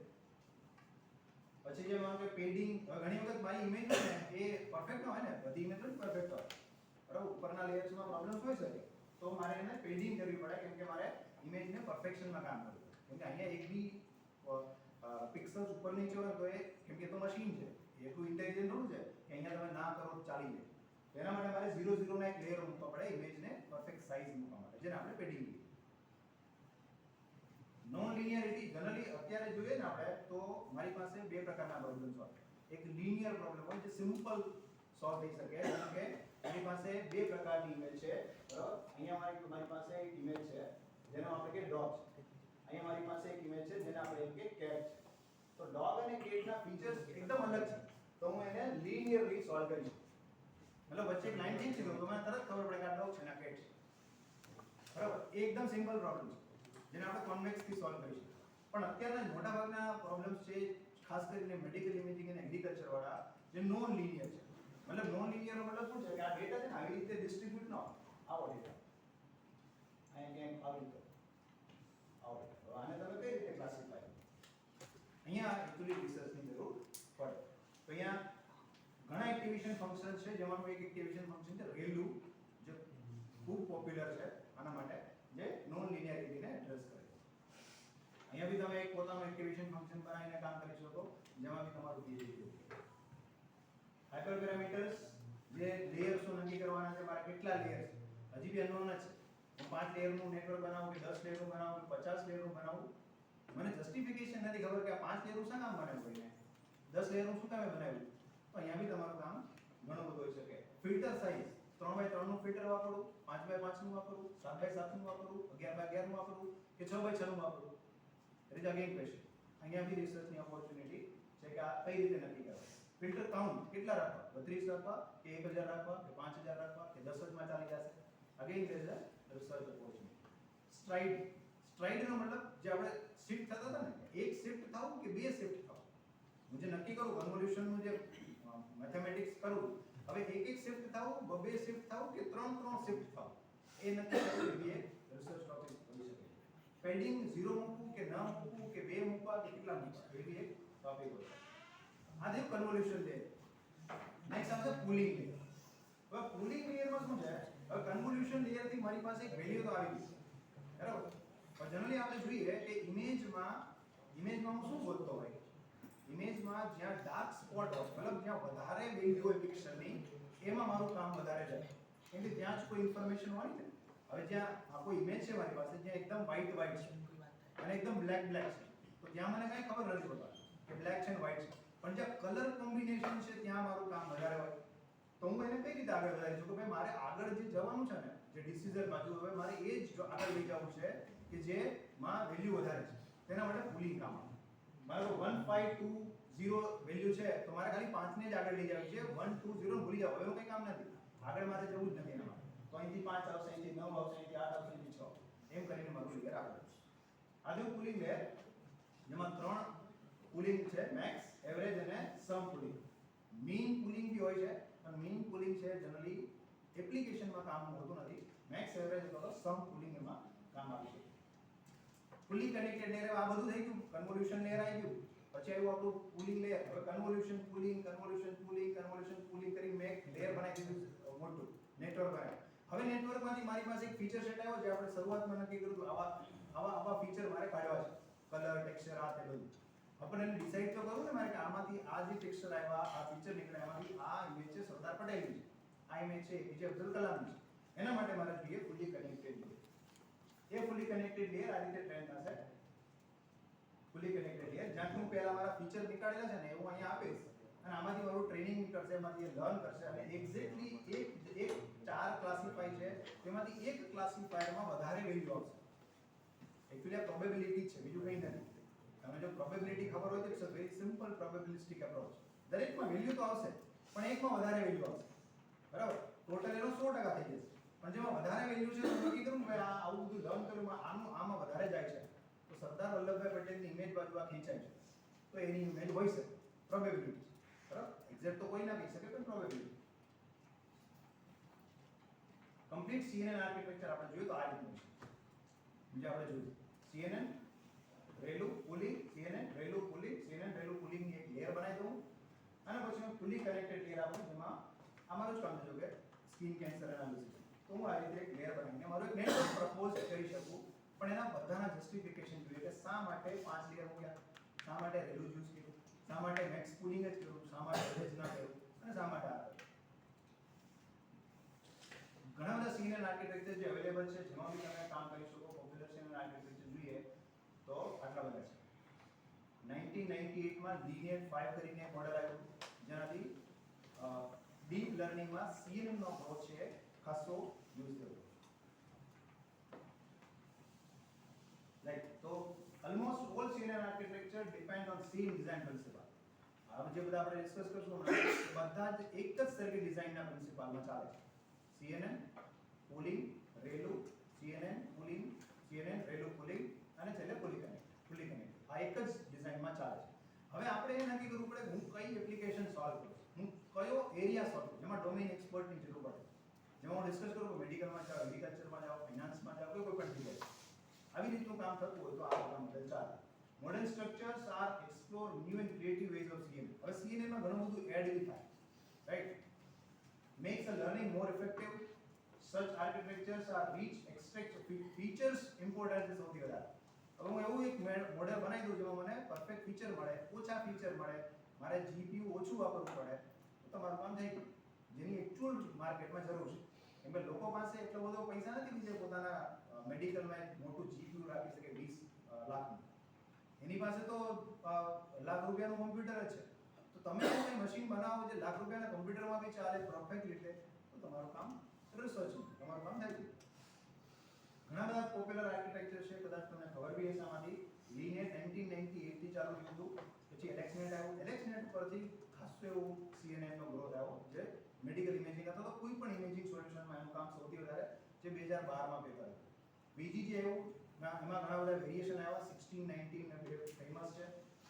પછી જે માનો કે પેડિંગ, ઘણી વખત મારી ઇમેજ છે ને એ પરફેક્ટ ન હોય ને, બધી ઇમેજ નથી પરફેક્ટ હોય, બરાબર? ઉપરના લેયર્સમાં પ્રોબ્લેમ્સ હોઈ શકે તો મારે એને પેડિંગ કરવી પડે કેમ કે મારે ઇમેજને પરફેક્શનમાં કામ કરવું પડે. કેમ કે અહીંયા એક બી પિક્સલ્સ ઉપર નીચે હોય તો એ કેમ કે તો મશીન છે, એટલું ઇન્ટેલિજન્ટ થોડું છે કે અહીંયા તમે ના કરો તો ચાલી જાય. તો એના માટે મારે 0 0 ના એક લેયર મૂકવા પડે ઇમેજને પરફેક્ટ સાઈઝ મૂકવા માટે, જેને આપણે પેડિંગ કહીએ. નોન લિનિયરિટી જનરલી અત્યારે જોઈએ ને આપણે તો મારી પાસે બે પ્રકારના પ્રોબ્લેમ્સ હોય. એક લિનિયર પ્રોબ્લેમ હોય જે સિમ્પલ સોલ્વ થઈ શકે. જેમ કે મારી પાસે બે પ્રકારની ઇમેજ છે, બરાબર? અહીંયા મારી પાસે એક ઇમેજ છે જેનો આપણે કે ડોગ છે. અહીંયા મારી પાસે એક ઇમેજ છે જેને આપણે કે કેટ છે. તો ડોગ અને કેટના ફીચર્સ એકદમ અલગ છે. તો હું એને લિનિયરલી સોલ્વ કરી શકું. મતલબ વચ્ચે એક લાઈન ચેન્જ કરું તો મને તરત ખબર પડે કે આ ડોગ છે ને આ કેટ છે. બરાબર? એ એકદમ સિમ્પલ પ્રોબ્લેમ છે જેને આપણે કોન્વેક્સ થી સોલ્વ કરી શકીએ. પણ અત્યારના મોટાભાગના પ્રોબ્લેમ્સ છે ખાસ કરીને મેડિકલ ઇમેજિંગ અને એગ્રીકલ્ચર વાળા જે નોન લિનિયર છે. મતલબ નોન લિનિયર મતલબ શું છે કે આ ડેટા છે ને આવી રીતે ડિસ્ટ્રીબ્યુટ ન હોય. આવો ડેટા અહીંયા ક્યાંક આવી રીતે આવો ડેટા. તો આને તમે કઈ રીતે ક્લાસિફાય? અહીંયા એક્ચ્યુઅલી રિસર્ચની જરૂર પડે. તો અહીંયા ઘણા એક્ટિવેશન ફંક્શન છે જેમાંનું એક એક્ટિવેશન ફંક્શન છે રેલુ, જે ખૂબ પોપ્યુલર છે આના માટે, જે નોન લિનિયરિટીને એડ્રેસ કરે છે. અહીંયા બી તમે એક પોતાનું એક્ટિવેશન ફંક્શન બનાવીને કામ કરી શકો, જેમાં બી તમારું પીએચડી હાઇપરપેરામીટર્સ, જે લેયર્સો નક્કી કરવાના છે, મારે કેટલા લેયર છે હજી બી અનનોન જ છે. હું 5 લેયરનું નેટવર્ક બનાવું કે 10 લેયરનું બનાવું કે 50 લેયરનું બનાવું, મને જસ્ટિફિકેશન નથી ખબર કે આ 5 લેયરનું શા કામ બનાવ્યું કોઈને, 10 લેયરનું શું કામે બનાવ્યું. તો અહીંયા બી તમારું કામ ઘણું બધું હોઈ શકે. ફિલ્ટર સાઇઝ 3x3 નું ફિલ્ટર વાપરું, 5x5 નું વાપરું, 7x7 નું વાપરું, 11x11 નું વાપરું કે 6x6 નું વાપરું. It is again question. અહીંયા બી રિસર્ચની ઓપોર્ચ્યુનિટી છે કે આ કઈ રીતે નક્કી કરવું. ફિલ્ટર કાઉન્ટ કેટલા રાખવા, 32 રાખવા કે 1000 રાખવા કે 5000 રાખવા કે 10 જ માં ચાલી જશે. Again there is a research opportunity. Stride નો મતલબ જે આપણે શિફ્ટ થતા હતા ને, એક શિફ્ટ થવું કે બે શિફ્ટ થવું. હું જે નક્કી કરું કન્વોલ્યુશન નું જે મેથેમેટિક્સ કરું, હવે એક શિફ્ટ થવું, બે શિફ્ટ થવું કે ત્રણ શિફ્ટ થવું, એ નક્કી કરવું એ બી એક રિસર્ચ ટોપિક હોઈ શકે. પેડિંગ 0 મૂકવું કે ન મૂકવું કે 2 મૂકવા કે કેટલા મૂકવા, એ બી એક ટોપિક હોય. આ જે કન્વોલ્યુશન છે. નેક્સ્ટ આવશે પુલિંગ લેયર. હવે પુલિંગ લેયરમાં શું છે, હવે કન્વોલ્યુશન લેયર થી મારી પાસે એક વેલ્યુ તો આવી ગઈ બરાબર, પણ જનરલી આપણે જોઈએ કે ઇમેજમાં હું શું ગોતતો હોય, ઇમેજમાં જ્યાં ડાર્ક સ્પોટ હોય, મતલબ જ્યાં વધારે વેલ્યુ હોય પિક્સેલની, એમાં મારું કામ વધારે જાય, કેમ કે ત્યાં જ કોઈ ઇન્ફોર્મેશન હોય ને. હવે જ્યાં આ કોઈ ઇમેજ છે મારી પાસે, જ્યાં એકદમ વ્હાઈટ છે અને એકદમ બ્લેક છે, તો ત્યાં મને કઈ ખબર નથી પડતી કે બ્લેક છે અને વ્હાઈટ છે, પણ જ્યાં કલર કોમ્બિનેશન છે ત્યાં મારું કામ વધારે હોય. તો હું એને કઈ રીતે આગળ વધારી શકું કે ભાઈ મારે આગળ જે જવાનું છે ને, જે ડિસિઝન બાજુ, હવે મારે એ જ આગળ લઈ જવું છે કે જેમાં વેલ્યુ વધારે છે. તેના માટે પુલિંગ કામ આવે. મારો 1520 વેલ્યુ છે તો મારે ખાલી 5 ને જ આગળ લઈ જવી છે, 120 ભૂલી જાવ, એનું કંઈ કામ નથી, આગળ મારે જવું જ નથી એના માટે. તો અહીંથી 5 આવશે, અહીંથી 9 આવશે, અહીંથી 8 આવશે, અહીંથી 6, એમ કરીને મારું લેયર આગળ છે. આ જો પુલિંગ લેયર, જેમાં 3 પુલિંગ છે, મેક્સ, એવરેજ અને સમ પુલિંગ. મીન પુલિંગ બી હોય છે, પણ મીન પુલિંગ છે જનરલી એપ્લિકેશનમાં કામ હોતું નથી. મેક્સ, એવરેજ અથવા સમ પુલિંગ એમાં કામ આવે છે. ફુલી કનેક્ટેડ લેયર, આ બધું થઈ ગયું, કન્વોલ્યુશન લેયર આવી ગયું, પછી આવ્યું આપણું પુલિંગ લેયર. હવે કન્વોલ્યુશન પુલિંગ કરી મેં એક લેયર બનાવી દીધું મોટું, નેટવર્ક બનાવ્યું. હવે નેટવર્કમાંથી મારી પાસે એક ફીચર સેટ આવ્યો, જે આપણે શરૂઆતમાં નક્કી કર્યું હતું, આવા ફીચર મારે કાઢવા છે, કલર, ટેક્સચર, આ તે બધું. આપણે એને ડિસાઈડ તો કરવું ને મારે કે આમાંથી આ જે ટેક્સચર આવ્યા, આ ફીચર નીકળ્યા, એમાંથી આ ઇમેજ છે સરદાર પટેલની છે, આ ઇમેજ છે એપીજે અબ્દુલ કલામની છે. એના માટે મારે જોઈએ ફુલી કનેક્ટેડ લેયર. એ ફુલી કનેક્ટેડ લેયર આ રીતે ટ્રેન થશે. ફુલી કનેક્ટેડ લેયર જ્યાંથી હું પહેલા મારા ફીચર નીકાળેલા છે ને એ હું અહીંયા આપીશ, અને આમાંથી મારું ટ્રેનિંગ નીકળશે, એમાંથી લર્ન કરશે, અને એક્ઝેક્ટલી એક 4 ક્લાસિફાય છે, તેમાંથી એક ક્લાસિફાયરમાં વધારે વેલ્યુ આવશે. એકચ્યુઅલી આ પ્રોબેબિલિટી છે, બીજું કંઈ નથી. તમે જો પ્રોબેબિલિટી ખબર હોય તો it's a very simple probabilistic approach. દરેકમાં વેલ્યુ તો આવશે, પણ એકમાં વધારે વેલ્યુ આવશે, બરાબર. ટોટલ એનો 100% થઈ જશે, પણ જેમાં વધારે વેલ્યુ છે તો નક્કી કરું કે આ આવું બધું લર્ન કર્યું, આમાં વધારે જાય છે, તો સરદાર વલ્લભભાઈ પટેલની ઇમેજ બાજુ આ ખેંચાય છે, તો એની ઇમેજ હોઈ શકે. પ્રોબેબિલિટી, બરાબર. એક્ઝેક્ટ તો કોઈ ના કહી શકે, પણ પ્રોબેબિલિટી. કમ્પ્લીટ CNN આર્કિટેક્ચર આપણે જોયું તો આ રીતનું છે. જે આપણે જોયું CNN ReLU pooling, CNN ReLU pooling, CNN ReLU pooling ની એક લેયર બનાવી દઉં, અને પછી હું ફુલી કનેક્ટેડ લેયર આપું, જેમાં અમારું જ કામ છે કે સ્કિન કેન્સર એનાલિસિસ. તો હું આ રીતે એક લેયર બનાવીને મારું એક નેટવર્ક પ્રપોઝ કરી શકું, પણ એના બધાના જસ્ટિફિકેશન જોઈએ કે શા માટે 5 લેયર મૂક્યા, શા માટે રેલુ યુઝ કર્યું, શા માટે મેક્સ પુલિંગ જ કર્યું, શા માટે એવરેજ ના કર્યું, અને શા માટે આ કર્યું. ઘણા બધા CNN આર્કિટેક્ચર જે અવેલેબલ છે, જેમાં બી તમે કામ કરી શકો. પોપ્યુલર CNN આર્કિટેક્ચર જોઈએ તો આટલા બધા છે. 1998 માં લીનિયર 5 કરીને એક મોડેલ આવ્યું, જેનાથી ડીપ લર્નિંગમાં CNN નો ગ્રોથ છે ખાસો યુઝ થયો. રાઈટ, તો almost all CNN architecture depend on same design principle. આ જે બધા આપણે ડિસ્કસ કરશું બધા જ એક જ સર્કિટ ડિઝાઇનના પ્રિન્સિપલમાં ચાલે છે. CNN pooling ReLU, CNN pooling, CNN ReLU pooling, અને છેલ્લે ફુલી કનેક્ટ. આ એક જ ડિઝાઇનમાં ચાલે છે. હવે આપણે એ નક્કી કરવું પડે હું કઈ એપ્લિકેશન સોલ્વ કરું, હું કયો એરિયા સોલ્વ કરું, જેમાં ડોમેઇન એક્સપર્ટની જરૂર પડે. જેમાં હું ડિસ્કસ કરું કે મેડિકલમાં જાઓ, એગ્રીકલ્ચરમાં જાઓ, ફાઇનાન્સમાં જાઓ, કોઈ પણ જગ્યાએ આવી રીતનું કામ થતું હોય તો આ બધા મોડેલ ચાલે. Modern structures are explore new and creative ways of CNN. હવે CNN માં ઘણું બધું એડ બી થાય, right. learning more effective. Such architectures are rich, extract features important છે સૌથી વધારે. હવે હું એવું એક મોડેલ બનાવી દઉં જેમાં મને પરફેક્ટ ફીચર મળે, ઓછા ફીચર મળે, મારે GPU ઓછું વાપરવું પડે, તો તમારું કામ થઈ ગયું. જેની એકચ્યુઅલ માર્કેટમાં જરૂર છે. કેમ કે લોકો પાસે એટલો બધો પૈસા નથી કે જે પોતાના મેડિકલમાં એક મોટું GPU રાખી શકે 20 લાખનું. એની પાસે તો લાખ રૂપિયાનું કોમ્પ્યુટર જ છે. તો તમે જો કોઈ મશીન બનાવો જે લાખ રૂપિયાના કોમ્પ્યુટરમાં બી ચાલે પરફેક્ટ રીતે, તો તમારું કામ સરસ છે, તમારું કામ થાય છે. ઘણા બધા પોપ્યુલર આર્કિટેક્ચર છે, કદાચ તમને ખબર બી હશે આમાંથી. લીનેટ 1998 થી ચાલુ થયું હતું, પછી એલેક્સનેટ આવ્યું. એલેક્સનેટ પરથી ખાસું એવું CNN નો ગ્રોથ આવ્યો, જે મેડિકલ ઇમેજિંગ અથવા તો કોઈ પણ ઇમેજિંગ સોલ્યુશનમાં એનું કામ સૌથી વધારે જે 2012 માં પેપર હતું. VGG આવ્યું, એમાં ઘણા બધા વેરિએશન આવ્યા, 16, 19 ને બે ફેમસ છે.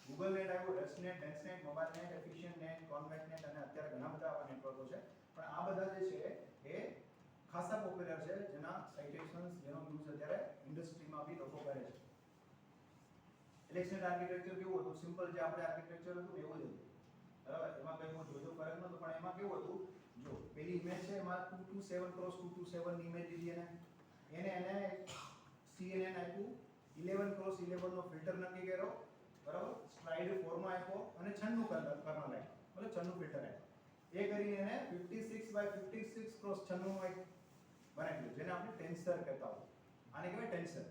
ગૂગલ નેટ આવ્યું, ResNet, DenseNet, mobile net, efficient net, convect net અને અત્યારે ઘણા બધા આવા નેટવર્કો છે. પણ આ બધા જે છે એ ખાસા પોપ્યુલર છે, જેના સાઇટેશન્સ જેનો યુઝ અત્યારે ઇન્ડસ્ટ્રીમાં બી લોકો કરે છે. ઇલેક્શનેટ આર્કિટેક્ચર કેવું હતું? સિમ્પલ જે આપણે આર્કિટેક્ચર હતું એવું જ હતું, બરાબર. એમાં કંઈ મોટો જોજો ફરક નહોતો, પણ એમાં કેવું હતું, જો પેલી ઇમેજ છે એમાં 227x227 ની ઇમેજ લીધી એને CNN આપ્યું, 11x11 નો ફિલ્ટર નક્કી કર્યો, બરાબર. સ્લાઇડ ફોર્મા આપ્યો અને 96 કર્નલ આપ્યો, એટલે 96 ફિલ્ટર આપ્યો. એ કરીને એને 56x56x96 નું એક બનાવી દીધું, જેને આપણે ટેન્સર કહેતા હોય. આને કહેવાય ટેન્સર,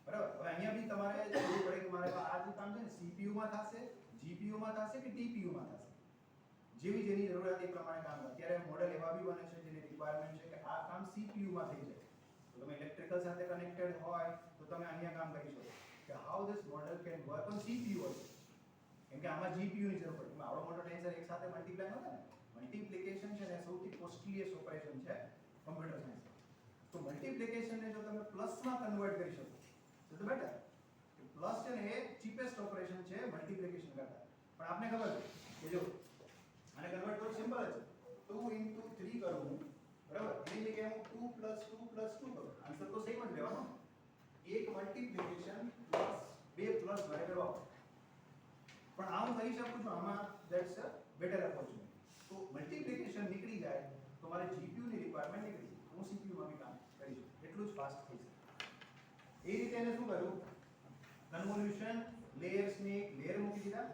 બરાબર. હવે અહીંયા બી તમારે જોવું પડે કે મારે આ જે કામ છે ને CPU માં થશે, GPU માં થશે કે TPU માં થશે. જેવી જેની જરૂરિયાત એ પ્રમાણે કામ કરે. અત્યારે મોડેલ એવા બી બને છે જેની રિક્વાયરમેન્ટ છે કે આ કામ CPU માં થઈ જાય. તો તમે ઇલેક્ટ્રિકલ સાથે કનેક્ટેડ હોય તો તમે અહીંયા કામ કરી શકો કે how this model can work on CPU also. કેમ કે આમાં GPU ની જરૂર પડે. આવડો મોટો ટેન્સર એક સાથે મલ્ટીપ્લાય ન થાય ને. મલ્ટીપ્લિકેશન છે ને સૌથી કોસ્ટલીએસ્ટ ઓપરેશન છે કમ્પ્યુટર સાયન્સ. તો મલ્ટીપ્લિકેશન ને જો તમે પ્લસમાં કન્વર્ટ કરી શકો તો બેટર. પ્લસ છે ને એ ચીપેસ્ટ ઓપરેશન છે મલ્ટીપ્લિકેશન કરતા. પણ આપને ખબર છે કે જો આને કન્વર્ટ કરવું સિમ્પલ જ છે. 2 into 3 કરું હું, બરાબર. એની જગ્યાએ હું 2 + 2 + 2 કરું. આન્સર તો સેમ જ રહેવાનો. એક મલ્ટીપ્લિકેશન પ્લસ બે પ્લસ બરાબર વાપરો. પણ આ હું કરી શકું છું આમાં, ધેટ્સ અ બેટર ઓપોર્ચ્યુનિટી. તો મલ્ટીપ્લિકેશન નીકળી જાય તો મારે GPU ની રિક્વાયરમેન્ટ નીકળી જાય. હું CPU માં બી કામ કરી શકું, એટલું જ ફાસ્ટ થઈ શકે. એ રીતે એને શું કર્યું, કન્વોલ્યુશન લેયર્સ ની લેયર મૂકી દીધા.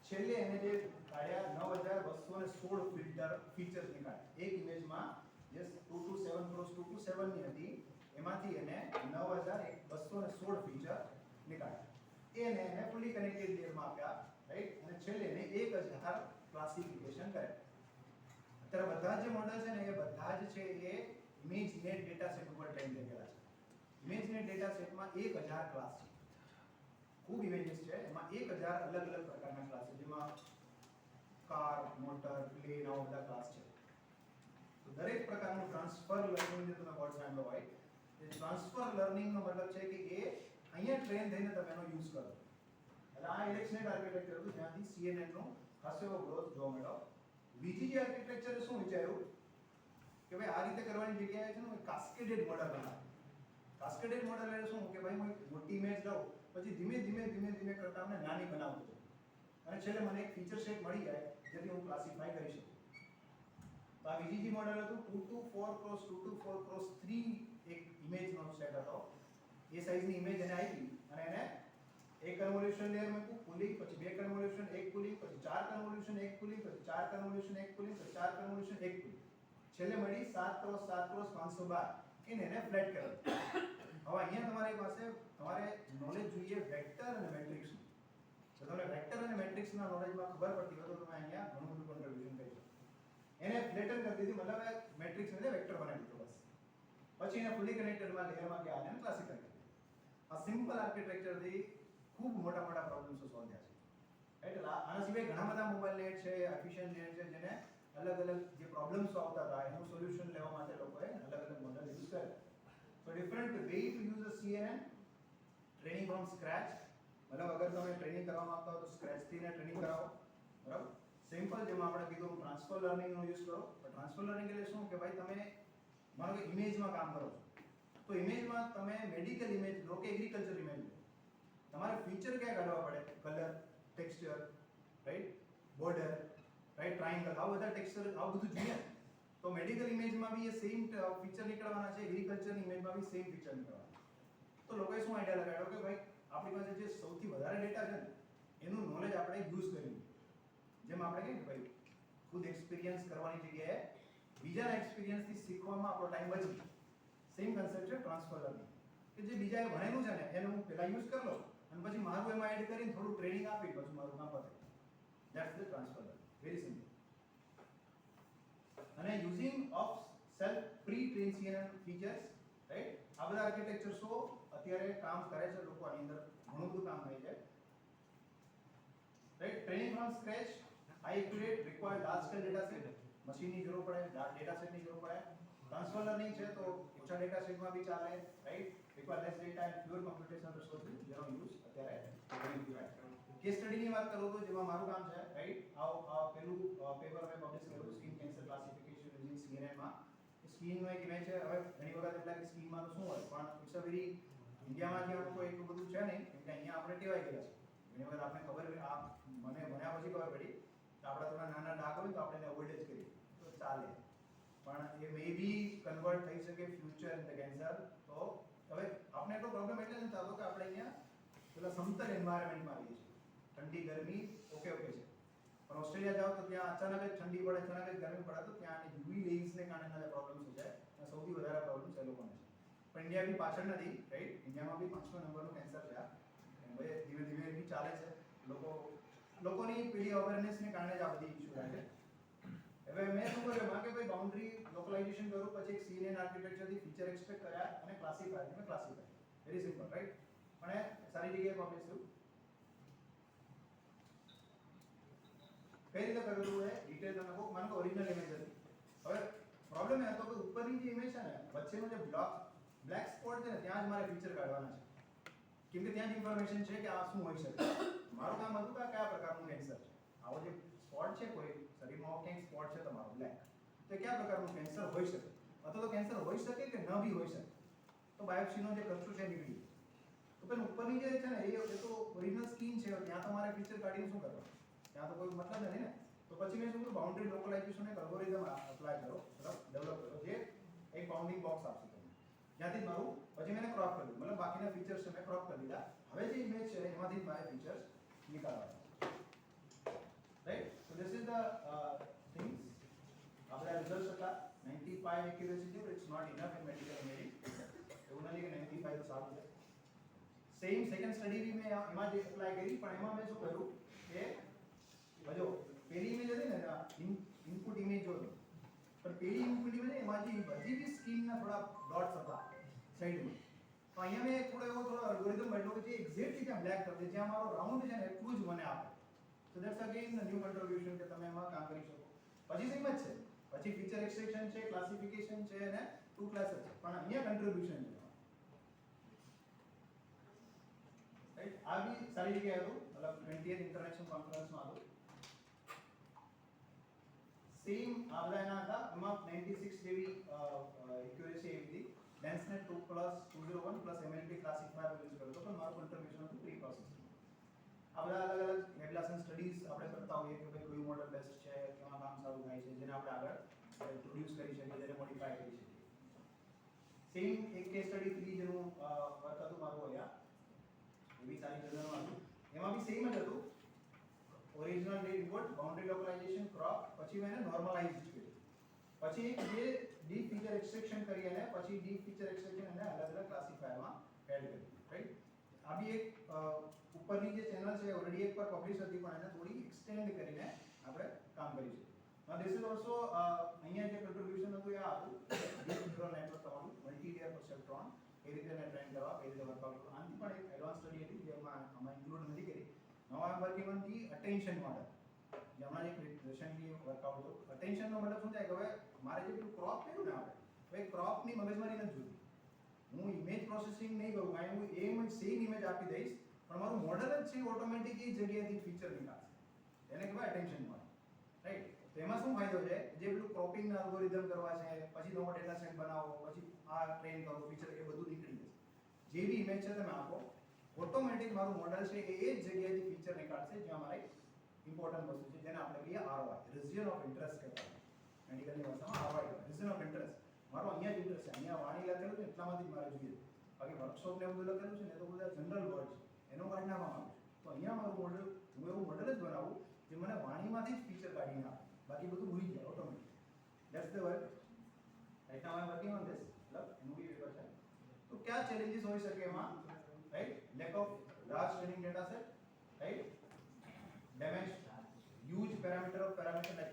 છેલ્લે એને જે કાઢ્યા 9216 ફિલ્ટર ફીચર્સ નીકાળ્યા. એક ઇમેજમાં જે 227x227 ની હતી એમાંથી એને 9216 ફીચર નીકાળ્યા. એને ફુલી કનેક્ટેડ લેયરમાં આપ્યા, રાઈટ. અને છેલ્લે એને 1000 ક્લાસિફિકેશન કર્યા. અત્યારે બધા જે મોડેલ છે ને એ બધા જ છે એ ઇમેજનેટ ડેટા સેટ ઉપર ટ્રેન થયેલા છે. ઇમેજનેટ ડેટા સેટમાં 1000 ક્લાસ છે. ખૂબ ઇમેજીસ છે, એમાં 1000 અલગ અલગ પ્રકારના ક્લાસ છે, જેમાં કાર, મોટર, પ્લેન આવા બધા ક્લાસ છે. તો દરેક પ્રકારનું ટ્રાન્સફર લર્નિંગ જે તમે વર્ડ સાંભળ્યો હોય, એ ટ્રાન્સફર લર્નિંગ નો મતલબ છે કે એ અહીંયા ટ્રેન થઈને તમે એનો યુઝ કરો. એટલે આ ઇલેક્શનેટ આર્કિટેક્ચર હતું જ્યાંથી CNN નો ખાસો એવો ગ્રોથ જોવા મળ્યો. VGG આર્કિટેક્ચરે શું વિચાર્યું કે ભાઈ આ રીતે કરવાની જગ્યાએ છે ને કાસ્કેડેડ મોડેલ બનાવો. કાસ્કેડેડ મોડેલ એટલે શું કે ભાઈ હું એક મોટી ઇમેજ લઉં, પછી ધીમે ધીમે કરતા મને નાની બનાવતો જાઉં અને છેલ્લે મને એક ફીચર સેટ મળી જાય જેથી હું ક્લાસિફાઈ કરી શકું. તો આ VGG મોડેલ હતું. 224x224x3 એક ઇમેજનો સેટ હતો. એ સાઈઝની ઇમેજ એને આપી અને એને એક કન્વોલ્યુશન લેયર મૂક્યું, પુલિંગ, પછી બે કન્વોલ્યુશન, એક પુલિંગ, પછી ચાર કન્વોલ્યુશન, એક પુલિંગ, પછી ચાર કન્વોલ્યુશન, એક પુલિંગ, પછી ચાર કન્વોલ્યુશન, એક પુલિંગ. છેલ્લે મળી 7x7x512. એને ફ્લેટ કર્યો. હવે અહીંયા તમારી પાસે તમારે નોલેજ જોઈએ વેક્ટર અને મેટ્રિક્સનું. જો તમને વેક્ટર અને મેટ્રિક્સના નોલેજમાં ખબર પડતી હોય તો તમે અહીંયા ઘણું બધું કોન્ટ્રીબ્યુશન કરી શકો. એને ફ્લેટન કરી દીધી, મતલબ મેટ્રિક્સ ને વેક્ટર બનાવી દીધો બસ. પછી એને ફુલી કનેક્ટેડમાં લેયરમાં ગયા અને ક્લાસિફાઈ કર્યું. આ સિમ્પલ આર્કિટેક્ચરથી ખૂબ મોટા પ્રોબ્લેમ્સો સોલ્વ થયા છે, રાઈટ. આના સિવાય ઘણા બધા મોબાઈલ નેટ છે, એફિશિયન્ટ નેટ છે, જેને અલગ જે પ્રોબ્લેમ્સો આવતા હતા એનું સોલ્યુશન લેવા માટે લોકોએ અલગ મોડેલ યુઝ કર્યા. So different way to use a CNN. Training from scratch, મતલબ અગર તમે ટ્રેનિંગ કરવા માંગતા હો તો સ્ક્રેચ થી ને ટ્રેનિંગ કરાવો, બરાબર. સિમ્પલ જેમાં આપણે કીધું ટ્રાન્સફર લર્નિંગ નો યુઝ કરો. પણ ટ્રાન્સફર લર્નિંગ એટલે શું કે ભાઈ તમે માનો કે ઇમેજમાં કામ કરો છો, તો ઇમેજમાં તમે મેડિકલ ઇમેજ લો કે એગ્રીકલ્ચર ઇમેજ લો, તમારે ફીચર ક્યાં કાઢવા પડે? Colour, texture, right, border, right, triangle, આ બધા ટેક્સચર, આ બધું જોઈએ તો મેડિકલ ઇમેજમાં બી એ સેમ ફીચર નીકળવાના છે, એગ્રીકલ્ચરની ઇમેજમાં બી સેમ ફીચર નીકળવાના છે. તો લોકોએ શું આઈડિયા લગાવ્યો કે ભાઈ આપણી પાસે જે સૌથી વધારે ડેટા છે ને એનું નોલેજ આપણે યુઝ કરીએ. જેમ આપણે કહીએ કે ભાઈ ખુદ એક્સપિરિયન્સ કરવાની જગ્યાએ બીજાના એક્સપિરિયન્સથી શીખવામાં આપણો ટાઈમ બચે. સેમ કન્સેપ્ટ છે ટ્રાન્સફર લર્નિંગ, કે જે બીજાએ ભણેલું છે ને એને હું પહેલા યુઝ કરી લઉં અને પછી મારું એમાં એડ કરીને થોડું ટ્રેનિંગ આપી પછી મારું કામ પતે. That's the transfer learning, very simple. અને using of self pre train CNN features, right? આ બધા આર્કિટેક્ચર્સો અત્યારે કામ કરે છે, લોકો આની અંદર ઘણું બધું કામ થાય છે, right? Training from scratch, high accurate, require large scale data set, મશીનની જરૂર પડે, ડેટા સેટની જરૂર પડે. ટ્રાન્સફર લર્નિંગ છે તો ઓછા ડેટા સેટમાં બી ચાલે, right? Require less data and fewer computational resources, જેનો યુઝ અત્યારે ઘણી થાય. કેસ સ્ટડીની વાત કરું તો જેમાં મારું કામ છે, રાઈટ? આ પેલું પેપર મેં પબ્લિશ કર્યું skin cancer classification using CNN માં. સ્કિનનો એક ઇમેજ છે. હવે ઘણી વખત એટલે કે સ્કિનમાં તો શું હોય, પણ ઇટ્સ અ વેરી ઇન્ડિયામાં જે લોકો એટલું બધું છે નહીં, કેમ કે અહીંયા આપણે ટેવાઈ ગયા છે. ઘણી વખત આપણે ખબર આ મને ભણ્યા પછી ખબર પડી કે આપણા થોડા નાના ડાઘ હોય તો આપણે એને અવોઇડ જ કરીએ તો ચાલે, પણ એ મે બી કન્વર્ટ થઈ શકે ફ્યુચર ઇન ધ કેન્સર. તો હવે આપણે એટલો પ્રોબ્લેમ એટલે નથી થતો કે આપણે અહીંયા પેલા સમતલ એન્વાયરમેન્ટમાં રહીએ છીએ, ઠંડી ગરમી ઓકે છે, પણ ઓસ્ટ્રેલિયા જાઓ તો ત્યાં અચાનક જ ઠંડી પડે, અચાનક જ ગરમી પડે તો ત્યાં યુવી રેઝને કારણે પ્રોબ્લેમ્સ છે અને સૌથી વધારે પ્રોબ્લેમ્સ એ લોકોને છે. પણ ઇન્ડિયા બી પાછળ નથી, રાઈટ? ઇન્ડિયામાં બી 5મા નંબરનું કેન્સર છે. હવે ધીમે ધીમે બી ચાલે છે. લોકોની પેલી અવેરનેસને કારણે જ આ બધી ઇશ્યુ થાય છે. હવે મેં શું કર્યું માં કે ભાઈ બાઉન્ડ્રી લોકલાઇઝેશન કરું, પછી એક CNN આર્કિટેક્ચરથી ફીચર એક્સટ્રેક્ટ કર્યા અને ક્લાસિફાય. Very simple, right? પણ એ સારી જગ્યાએ પબ્લિશ થયું. કઈ રીતે કર્યું હતું એ ડિટેલ તમે કહો. માનો કે ઓરિજિનલ ઇમેજ હતી. હવે પ્રોબ્લેમ એ હતો કે ઉપરની જે ઇમેજ છે ને વચ્ચેનો જે બ્લેક સ્પોટ છે ને ત્યાં જ મારે ફીચર કાઢવાના છે, કેમ કે ત્યાં જ ઇન્ફોર્મેશન છે કે આ શું હોઈ શકે. મારું કામ હતું કે કયા પ્રકારનું કેન્સર છે. આવો જે સ્પોટ છે કોઈ શરીરમાં ક્યાંક સ્પોટ છે તમારો બ્લેક, તો કયા પ્રકારનું કેન્સર હોઈ શકે, અથવા તો કેન્સર હોઈ શકે કે ન બી હોઈ શકે. તો બાયોપ્સીનો જે ખર્ચો છે નીકળી ગયો. તો પેલું ઉપરની જે છે ને એ તો ઓરિજિનલ સ્કિન છે, ત્યાં તમારે ફીચર કાઢીને શું કરવાનું, ત્યાં તો કોઈ મતલબ નથી ને. તો પછી મેં શું કર્યું, બાઉન્ડ્રી લોકલાઇઝેશન એક અલ્ગોરિધમ એપ્લાય કર્યો, ડેવલપ કર્યો, જે એક બાઉન્ડિંગ બોક્સ આપશે તમને. ત્યાંથી મારું પછી મેં ક્રોપ કર્યું, મતલબ બાકીના ફીચર્સ છે મેં ક્રોપ કરી દીધા. હવે જે ઇમેજ છે એમાંથી જ મારે ફીચર્સ નીકાળવાના છે, right? So this is the things. આપણા રિઝલ્ટ્સ હતા 95 એક્યુરેસી છે, it's not enough in medical imaging. એવું નથી કે 95 તો સારું છે. સેમ સેકન્ડ સ્ટડી બી મેં એમાં જ એપ્લાય કરી, પણ એમાં મેં શું કર્યું કે જો પેલી ઇમેજ હતી ને ઇનપુટ ઇમેજ જોઈ, પણ પેલી ઇનપુટ ઇમેજ એમાં જે બધી બી સ્કિનના થોડા ડોટ્સ હતા સાઈડમાં. તો અહીંયા મેં થોડો અલ્ગોરિધમ બનાવ્યો કે જે એક્ઝેક્ટલી ત્યાં બ્લેક કરશે, જ્યાં મારો રાઉન્ડ છે ને એટલું જ મને આપે. સો ધેટ્સ અગેન ન્યુ કન્ટ્રીબ્યુશન કે તમે એમાં કામ કરી શકો. પછી સેમ જ છે, પછી ફીચર એક્સટ્રેક્શન છે, ક્લાસિફિકેશન છે અને ટુ ક્લાસીસ છે, પણ અહીંયા કન્ટ્રીબ્યુશન છે, રાઈટ? આ બી સારી જગ્યાએ હતું, મતલબ 20th ઇન્ટરનેશનલ કોન્ફરન્સમાં હતું. સેમ આ બધા એના હતા, એમાં 96 જેવી એક્યુરેસી એવી હતી. ડેન્સનેટ 2+201 MLP ક્લાસિફાયર યુઝ કર્યો હતો, પણ મારું કન્ટ્રીબ્યુશન હતું પ્રી પ્રોસેસિંગ. આ બધા અલગ અલગ રેગ્યુલેશન સ્ટડીઝ આપણે કરતા હોઈએ કે ભાઈ કયું મોડલ બેસ્ટ છે, કેમાં કામ સારું થાય છે, જેને આપણે આગળ ઇન્ટ્રોડ્યુસ કરી શકીએ, જેને મોડિફાય કરી શકીએ. સેમ એક કેસ સ્ટડી 3 જેનું વર્ક હતું મારું અહીંયા, એ બી સારી જર્નલમાં હતું. એમાં બી સેમ જ હતું, original data input, boundary localization, crop, પછી મેં એને નોર્મલાઇઝ કર્યું. પછી જે ડીપ ફીચર એક્સટ્રેક્શન કરી અને પછી ડીપ ફીચર એક્સટ્રેક્શન એને અલગ અલગ ક્લાસિફાયરમાં એડ કર્યું, રાઈટ? આ બી એક ઉપરની જે ચેનલ છે ઓલરેડી એક પર પબ્લિશ હતી, પણ એને થોડી એક્સટેન્ડ કરીને આપણે કામ કરીશું. now this is also અહીંયા જે કન્ટ્રીબ્યુશન હતું એ આ હતું, ડીપ ન્યુરલ નેટવર્ક તમારું મલ્ટી લેયર પરસેપ્ટ્રોન એ રીતે એને ટ્રેન કરવા, એ રીતે વર્કઆઉટ કરવા. આની પણ એક એડવાન્સ સ્ટડી હતી જેમાં આમાં ઇન્ક્લુડ નથી કરી. now I am working on the attention model, જે હમણાં એક રિસેન્ટલી વર્કઆઉટ હતું. અટેન્શનનો મતલબ શું થાય કે હવે મારે જે પેલું ક્રોપ કર્યું ને આપણે, હવે ક્રોપની મગજમારી નથી જોતી. હું ઇમેજ પ્રોસેસિંગ નહીં કરું, કાંઈ હું એમ સેમ ઇમેજ આપી દઈશ, પણ મારું મોડલ જ છે ઓટોમેટિક એ જગ્યાએથી ફીચર નીકાળશે. એને કહેવાય અટેન્શન મોડલ, રાઈટ? તો એમાં શું ફાયદો છે, જે પેલું ક્રોપિંગના અલ્ગોરિધમ કરવા છે, પછી નવો ડેટા સેટ બનાવો, પછી આ ટ્રેન કરો ફીચર, એ બધું નીકળી જશે. જે બી ઇમેજ છે તમે આપો, ઓટોમેટિક મારું મોડલ છે એ જ જગ્યાએથી ફીચર નીકાળશે જ્યાં મારે ઇમ્પોર્ટન્ટ વસ્તુ છે, જેને આપણે કહીએ ROI, રિઝલ્ટ ઓફ ઇન્ટરેસ્ટ કહેવાય. મેડિકલની ભાષામાં ROI, result function of interest મારો અહીંયા જ ઇન્ટરેસ્ટ છે, અહીંયા વાણી લખેલું છે એટલામાંથી જ મારે જોઈએ. બાકી વર્કશોપ ને એવું બધું લખેલું છે ને તો બધા જનરલ વર્ડ છે, એનો કાઢી નાખવામાં આવે છે. તો અહીંયા મારું મોડેલ, હું એવું મોડેલ જ બનાવું જે મને વાણીમાંથી જ ફીચર કાઢીને આપે, બાકી બધું ભૂલી જાય automatic. That's the work. Right now I M working on this. મતલબ એનું બી પેપર છે. તો क्या चैलेंजेस हो सके एमा, right? Lack of large training data set, right? Damage huge parameter of parameter like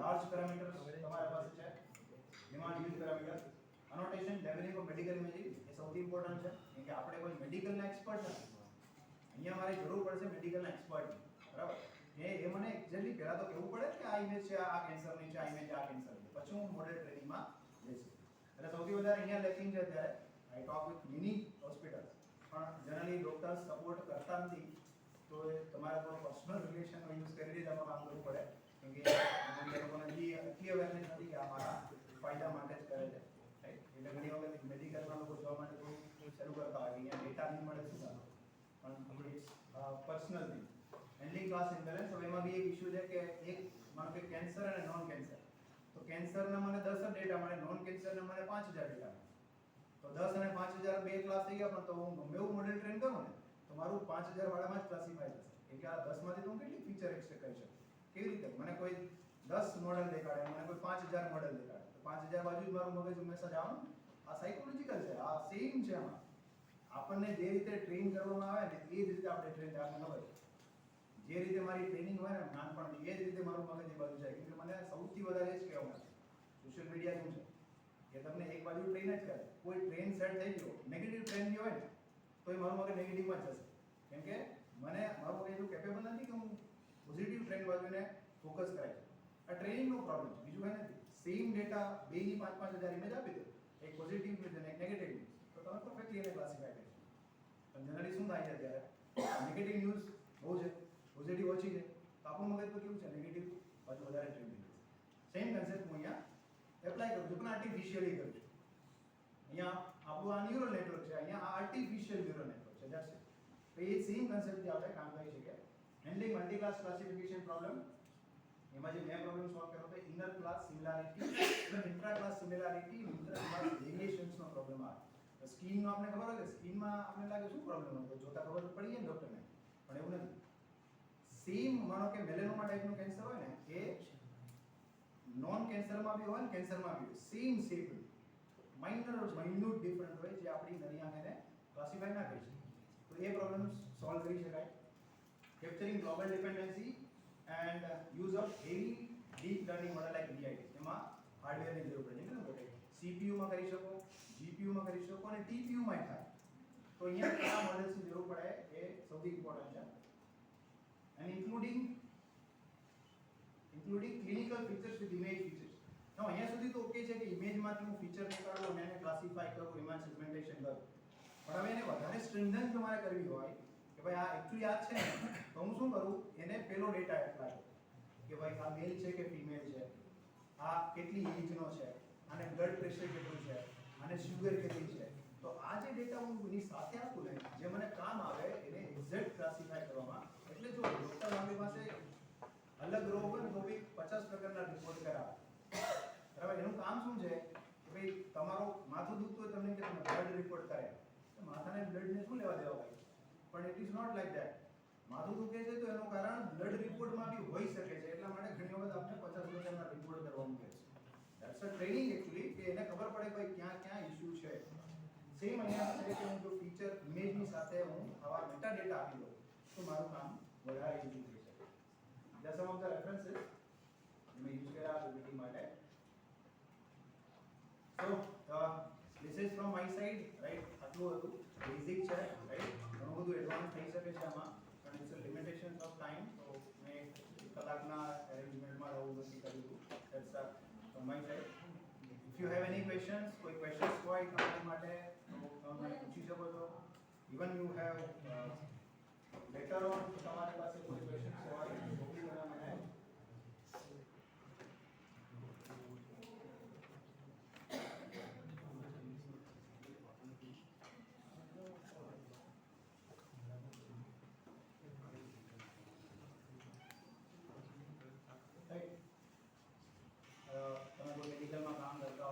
large parameters તમારા પાસે છે, demand huge parameter. Annotation levelling of medical imaging એ સૌથી ઇમ્પોર્ટન્ટ છે, કેમ કે આપણે કોઈ મેડિકલના એક્સપર્ટ નથી. અહીંયા મારે જરૂર પડશે મેડિકલના એક્સપર્ટની, બરાબર? એ મને એક્ઝેક્ટલી પહેલા તો કહેવું પડે કે આ ઇમેજ છે આ કેન્સરની છે, આ ઇમેજ આ કેન્સરની, પછી હું મોડેલ ટ્રેનિંગમાં જઈશ. એટલે સૌથી વધારે અહીંયા લેકિંગ છે અત્યારે. I talk with many hospitals, પણ જનરલી ડોક્ટર્સ સપોર્ટ કરતા નથી. તો એ તમારે તો પર્સનલ રિલેશનનો યુઝ કરીને જ આમાં કામ કરવું પડે, કેમ કે એ લોકોને બી એટલી અવેરનેસ નથી કે આ મારા ફાયદા માટે જ કરે છે, રાઈટ? એટલે ઘણી વખત મેડિકલમાં લોકો જવા માટે થોડું શરૂ કરતા હોય કે અહીંયા ડેટા નહીં મળે શું થાય, પણ it's personal thing. Handling class imbalance, હવે એમાં બી એક ઇશ્યુ છે કે એક માનો કે કેન્સર અને નોન કેન્સર, તો કેન્સરના મને 10 જ ડેટા મળે, નોન કેન્સરના મને 5000 ડેટા મળે. તો 10 અને 5000 બે ક્લાસ થઈ ગયા, પણ તો હું ગમે એવું મોડેલ ટ્રેન કરું ને તો મારું 5000 વાળામાં જ ક્લાસિફાઈ થશે, કેમ કે આ 10 માંથી તો હું કેટલી ફીચર એક્સટ્રેક્ટ કરી શકું. કેવી રીતે? મને કોઈ 10 મોડેલ દેખાડે, મને કોઈ 5000 મોડેલ દેખાડે, તો 5000 બાજુ જ મારું મગજ હંમેશા જવાનું. આ સાયકોલોજીકલ છે, આ સેમ છે. આમાં આપણને જે રીતે ટ્રેન કરવામાં આવે ને એ જ રીતે આપણે ટ્રેન થવાનું હોય. જે રીતે મારી ટ્રેનિંગ હોય ને નાનપણથી, એ જ રીતે મારું મગજ એ બાજુ જાય. કેમ કે મને સૌથી વધારે જ કહેવાનું છે સોશિયલ મીડિયા શું છે કે તમને એક બાજુ ટ્રેન જ કરે. કોઈ ટ્રેન સેટ થઈ ગયો, નેગેટિવ ટ્રેન બી હોય ને તો એ મારું મગજ નેગેટિવમાં જ જશે, કેમ કે મને મારું મગજ એટલું કેપેબલ નથી કે હું પોઝિટિવ ટ્રેન બાજુને ફોકસ કરાય. આ ટ્રેનિંગનો પ્રોબ્લેમ છે, બીજું કંઈ નથી. સેમ ડેટા બેની 5-5000 ઇમેજ આપી દો, એક પોઝિટિવ ન્યૂઝ અને એક નેગેટિવ ન્યૂઝ, તો તમે પરફેક્ટલી એને ક્લાસિફાઈ કરી શકો. પણ જનરલી શું થાય છે અત્યારે, નેગેટિવ ન્યૂઝ બહુ છે, પોઝિટિવ ઓછી છે, તો આપણું મગજ તો કેવું છે, નેગેટિવ બાજુ વધારે ટ્રેન થઈ જશે. સેમ કન્સેપ્ટ હું અહીંયા એપ્લાય કરું છું, પણ આર્ટિફિશિયલી કરું છું. અહીંયા આપણું આ ન્યુરલ નેટવર્ક છે, અહીંયા આ આર્ટિફિશિયલ ન્યુરલ નેટવર્ક છે. That's it. તો એ સેમ કન્સેપ્ટથી આપણે કામ કરી શકીએ. Handling multi class classification problem, એમાં જે મેં પ્રોબ્લેમ સોલ્વ કર્યો હતો ઇનર ક્લાસ સિમિલારિટી અને intra class similarity, inter class વેરિએશન્સનો પ્રોબ્લેમ આવે. તો સ્કિનનો આપણે ખબર હોય કે સ્કિનમાં આપણે લાગે શું પ્રોબ્લેમ હતો, જોતા ખબર પડી જાય ને ડોક્ટરને, પણ એવું નથી. સેમ માનો કે મેલેનોમા ટાઈપનું કેન્સર હોય ને એ નોન કેન્સરમાં બી હોય ને કેન્સરમાં બી હોય, સેમ શેપ, માઇન્યુટ ડિફરન્ટ હોય જે આપણી નરી આંખે ક્લાસિફાઈ ના કરી શકીએ. તો એ પ્રોબ્લેમ સોલ્વ કરી શકાય. Capturing global dependency and use of heavy deep learning model like DIT, એમાં હાર્ડવેરની જરૂર પડે છે ને બોલે CPU માં કરી શકો, GPU માં કરી શકો અને TPU માં થાય. તો અહીંયા કયા મોડેલ્સની જરૂર પડે એ સૌથી ઇમ્પોર્ટન્ટ છે. And including clinical features with image features. તો અહીંયા સુધી તો ઓકે છે કે ઇમેજમાંથી હું ફીચર નીકાળું અને એને ક્લાસિફાઈ કરું, એમાં સેગમેન્ટેશન કરું. પણ હવે એને વધારે સ્ટ્રેન્થન તમારે કરવી હોય કે ભાઈ આ એકચ્યુઅલી આ છે ને, તો હું શું કરું, એને પેલો ડેટા એપ્લાય કરું કે ભાઈ આ મેલ છે કે ફિમેલ છે, આ કેટલી એજનો છે, આને બ્લડ પ્રેશર કેટલું છે, આને શુગર કેટલી છે. તો આ જે ડેટા હું એની સાથે આપું ને, જે મને કામ આવે એને એક્ઝેક્ટ ક્લાસિફાઈ કરવામાં. એટલે જો ડોક્ટર આપણી પાસે અલગ રોગ હોય ને તો બી 50 પ્રકારના રિપોર્ટ કરાવે, બરાબર? એનું કામ શું છે કે ભાઈ તમારો માથું દુખતું હોય તમને કે તમે બ્લડ રિપોર્ટ કરે, તો માથાને બ્લડને શું લેવા દેવા ભાઈ? પણ it is not like that. માથું દુખે છે તો એનું કારણ બ્લડ રિપોર્ટમાં બી હોઈ શકે છે, એટલા માટે ઘણી વખત આપણે 50 પ્રકારના રિપોર્ટ કરવાનું કહે છે. ધેટ્સ અ ટ્રેનિંગ એકચ્યુઅલી, કે એને ખબર પડે ભાઈ ક્યાં ક્યાં ઇશ્યુ છે. સેમ અહીંયા છે કે હું જો ફીચર ઇમેજની સાથે હું આવા મેટા ડેટા આપી દઉં તો મારું કામ વધારે ઇઝી થઈ શકે. These are some of the references મેં યુઝ કર્યા PPT માટે. So this is from my side, right? આટલું હતું, બેઝિક છે, રાઈટ? ઘણું બધું એડવાન્સ થઈ શકે છે આમાં, પણ it's a limitation of time. તો મેં કલાકના એરેન્જમેન્ટમાં રહું નથી કર્યું હતું. That's from my side. If you have any questions, કોઈ questions હોય તમારી માટે તો તમે પૂછી શકો છો. Even you have later on તમારી પાસે કોઈ questions હોય તો બી મને તમે કોઈ મેડિકલમાં કામ કરતા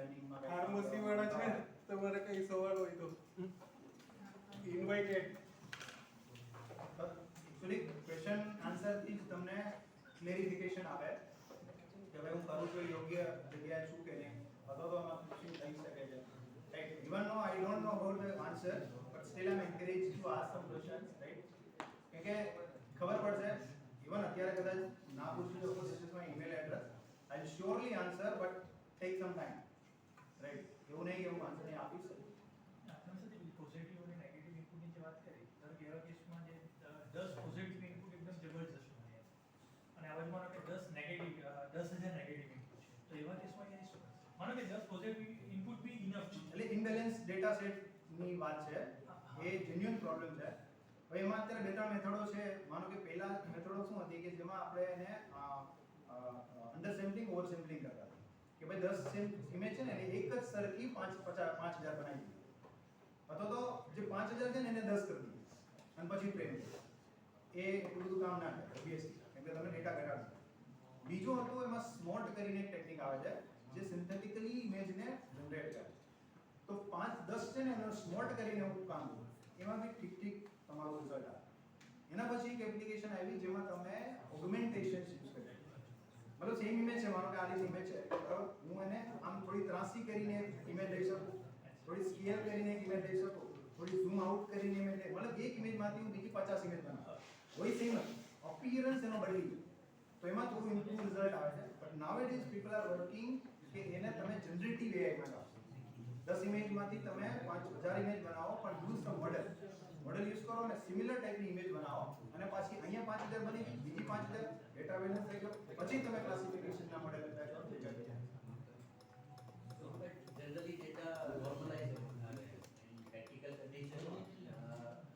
લર્નિંગમાં ફાર્મસી વાળા છે તમારે કઈ સવાલ હોય તો ઇન્વાઇટેડ. એકચ્યુઅલી ક્વેશ્ચન આન્સર થી જ તમને ક્લેરિફિકેશન આપે કે ભાઈ હું કરું છું એ યોગ્ય જગ્યાએ છું કે નહીં, અથવા તો આમાં શું થઈ શકે છે, right. Even no I don't know about the answer, but still I am encourage to ask some questions, right. કે ખબર પડશે, ઇવન અત્યારે કદાચ ના પૂછ્યું તો this is my email address, I will surely answer, but take some time, right. એવું નહીં કે હું આન્સર નહીં આપી શકું. પોઝિટિવ અને નેગેટિવ ઇનપુટની જે વાત કરી, ધારો કે એવા કેસમાં જે 10 પોઝિટિવ ઇનપુટ એકદમ જબરજસ્ત મળે અને આ બાજુ માનો કે 10 નેગેટિવ 10,000 નેગેટિવ ઇનપુટ છે, તો એવા કેસમાં ક્યારે શું કરશે? માનો કે 10 પોઝિટિવ ઇનપુટ બી ઇનફ છે, એટલે ઇમ્બેલેન્સ ડેટા સેટ ની વાત છે, એ જેન્યુઅન પ્રોબ્લેમ છે. હવે એમાં અત્યારે બે ત્રણ મેથડો છે. માનો કે પહેલા મેથડો શું હતી કે જેમાં આપણે એને અંડર સેમ્પલિંગ ઓવર સેમ્પલિંગ કરતા હતા કે ભાઈ 10 ઇમેજ છે ને એટલે એક જ સરખી 5000 બનાવી દીધી, અથવા તો જે 5000 છે ને એને 10 કરી દીધી અને પછી ટ્રેન એ એટલું બધું કામ ના કરે ઓબ્વિયસલી, કેમ કે તમે ડેટા ઘટાડશો. બીજું હતું એમાં સ્મોર્ટ કરીને એક ટેકનિક આવે છે જે સિન્થેટિકલી ઇમેજને જનરેટ કરે. તો 5-10 છે ને એનો સ્મોર્ટ કરીને હું કામ કરું, એમાં બી ઠીક તમારું રિઝલ્ટ આવે. એના પછી એક એપ્લિકેશન આવી જેમાં તમે ઓગમેન્ટેશન યુઝ કરી, મતલબ સેમ ઇમેજ છે, માનો કે આ રીતે ઇમેજ છે બરાબર, હું એને આમ થોડી ત્રાસી કરીને ઇમેજ લઈ શકું, થોડી સ્કેલ કરીને એક ઇમેજ લઈ શકું, થોડી ઝૂમ આઉટ કરીને ઇમેજ લઈ, મતલબ એક ઇમેજમાંથી હું બીજી 50 ઇમેજ બનાવું, કોઈ સેમ નથી, અપિયરન્સ એનો બદલી ગયો. તો એમાં થોડું ઇમ્પ્રૂવ રિઝલ્ટ આવે છે. બટ નાઉએડેઝ પીપલ આર વર્કિંગ કે એને તમે જનરેટિવ એઆઈ માં લાવો. 10 ઇમેજમાંથી તમે 5000 ઇમેજ બનાવો, પણ યુઝ ધ મોડેલ યુઝ કરો અને સિમિલર ટાઈપની ઇમેજ બનાવો, અને પછી અહીંયા 5000 બની ગઈ, બીજી 5000 ડેટા બેલેન્સ થઈ ગયો, પછી તમે ક્લાસિફિકેશનના મોડેલ એપ્લાય કરો થઈ જાય. Generally data normalize in practical condition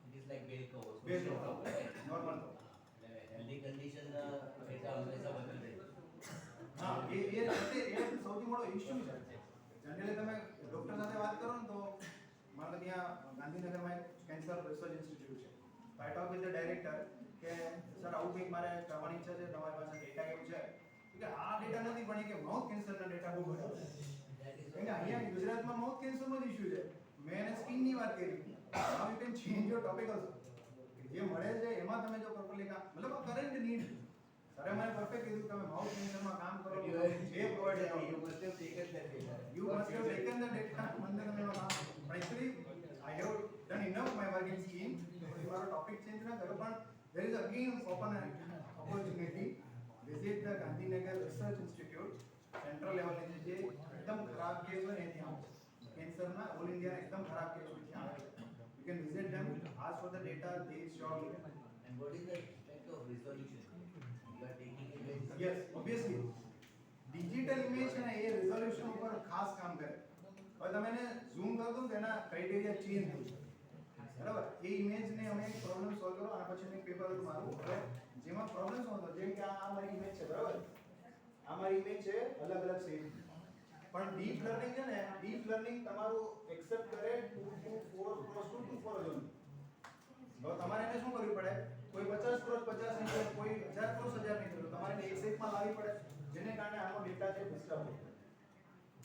it is like bell curve, Bell curve, right? normal. Healthy condition data હંમેશા બદલે. હા, એ સૌથી મોટો ઇશ્યુ છે. જનરલી તમે ડોક્ટર સાથે વાત કરો ને તો મારે ત્યાં ગાંધીનગરમાં એક કેન્સર રિસર્ચ ઇન્સ્ટિટ્યૂટ છે. I talk with the director કે સર આવું કંઈક મારે કરવાની ઈચ્છા છે, તમારી પાસે ડેટા કેવું છે? કે આ ડેટા નથી પણ કે માઉથ કેન્સરના ડેટા બહુ બધા છે. કેમ કે અહીંયા ગુજરાતમાં માઉથ કેન્સરનો જ ઇશ્યુ છે. મેં એને સ્કિનની વાત કરી. Now you can change your topic also. જે મળે છે એમાં તમે જો પ્રોપરલી કામ, મતલબ કરંટ નીડ. સરે મને પરફેક્ટ કીધું તમે માઉથ કેન્સરમાં કામ કરો, જે પ્રોવાઇડ કરો. You must have taken that data. You must have taken the data. But actually, I have done enough my work in scheme. તમારો ટોપિક ચેન્જ ના કરો, પણ there is again open opportunity. Visit the Gandhinagar Research Institute. Central લેવલની જે એકદમ ખરાબ case હોય ને ત્યાં કેન્સરના ઓલ ઇન્ડિયા એકદમ ખરાબ કેસ હોય ત્યાં આવે. You can visit them, ask for the data, they surely. And what is the effect of resolution? You are taking images. Yes, obviously. Digital image છે ને એ રિઝોલ્યુશન ઉપર ખાસ કામ કરે. હવે તમે એને ઝૂમ કરો તો તેના ક્રાઇટેરિયા ચેન્જ થઈ જાય. બરાબર, એ ઇમેજને અમે એક પ્રોબ્લેમ સોલ્વ કરો અને પછી મેં પેપર હતું મારું, હવે જેમાં પ્રોબ્લેમ શું હતો, જેમ કે આ મારી ઇમેજ છે બરાબર, આ મારી ઇમેજ છે અલગ અલગ શેપ, પણ ડીપ લર્નિંગ છે ને, ડીપ લર્નિંગ તમારું એક્સેપ્ટ કરે 2 to 4 ક્રોસ 2 to 4 ઝોન. હવે તમારે એને શું કરવું પડે, કોઈ 50 ક્રોસ 50 નહીં કરે, કોઈ 1000 ક્રોસ 1000 નહીં કરે, તમારે એક શેપમાં લાવવી પડે, જેને કારણે આનો ડેટા છે ડિસ્ટર્બ થાય.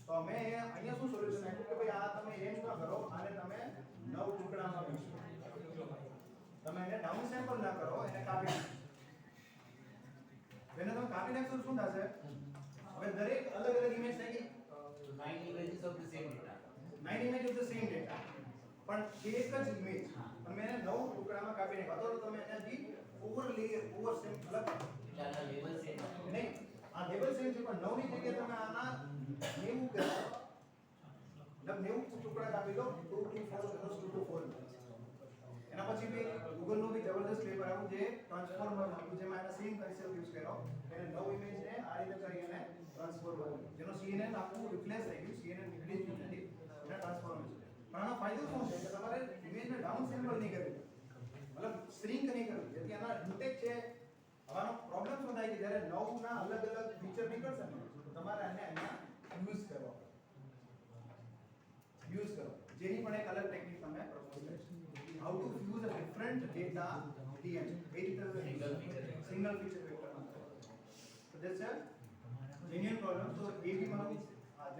તો અમે અહીંયા શું સોલ્યુશન આપ્યું કે ભાઈ આ તમે એમ ના કરો, આને તમે 9 ટુકડામાં વહેંચો. તમે એને ડાઉન સેમ્પલ ના કરો, એને કાપી નાખો. એને તમે કાપી નાખશો તો શું થશે, હવે દરેક અલગ અલગ ઇમેજ થઈ ગઈ, So 9 images of the same data. 9 image of the same data, પણ એક જ ઇમેજ પણ મેં એને 9 ટુકડામાં કાપી નાખ્યો. તો તમે એનાથી ઓવર લેયર ઓવર સેમ અલગ એટલે આના લેવલ સેમ નહીં, આ લેવલ સેમ છે પણ 9 ની જગ્યાએ તમે આના 90 કરો, મતલબ 90 ટુકડા કાપી લો, 2 to 4 ક્રોસ 2 to 4. એના પછી બી ગૂગલ નો બી જબરદસ્ત પેપર આવ્યું જે ટ્રાન્સફોર્મર હતું, જેમાં એના સેમ કન્સેપ્ટ યુઝ કર્યો. એને 9 ઇમેજને આ રીતે કરીને ટ્રાન્સફોર્મર, જેનો CNN આખું રિપ્લેસ થઈ ગયું, CNN રિપ્લેસ નથી, એને ટ્રાન્સફોર્મર છે. પણ આનો ફાયદો શું છે કે તમારે ઇમેજને ડાઉન સેમ્પલ નહીં કરવી, મતલબ શ્રિંક નહીં કરવી, જેથી આના ઇન્ટેક છે. આનો પ્રોબ્લેમ શું થાય કે જ્યારે 9 ના અલગ અલગ ફીચર નીકળશે ને તો તમારે આને અહીંયા યુઝ કરવા પડે, યુઝ કરો, જેની પણ એક અલગ ટેકનિક તમે પ્રપોઝ કરી છે. How to fuse a different data DM, એ રીતે single feature vector. So that's a genuine problem. So એ બી મારું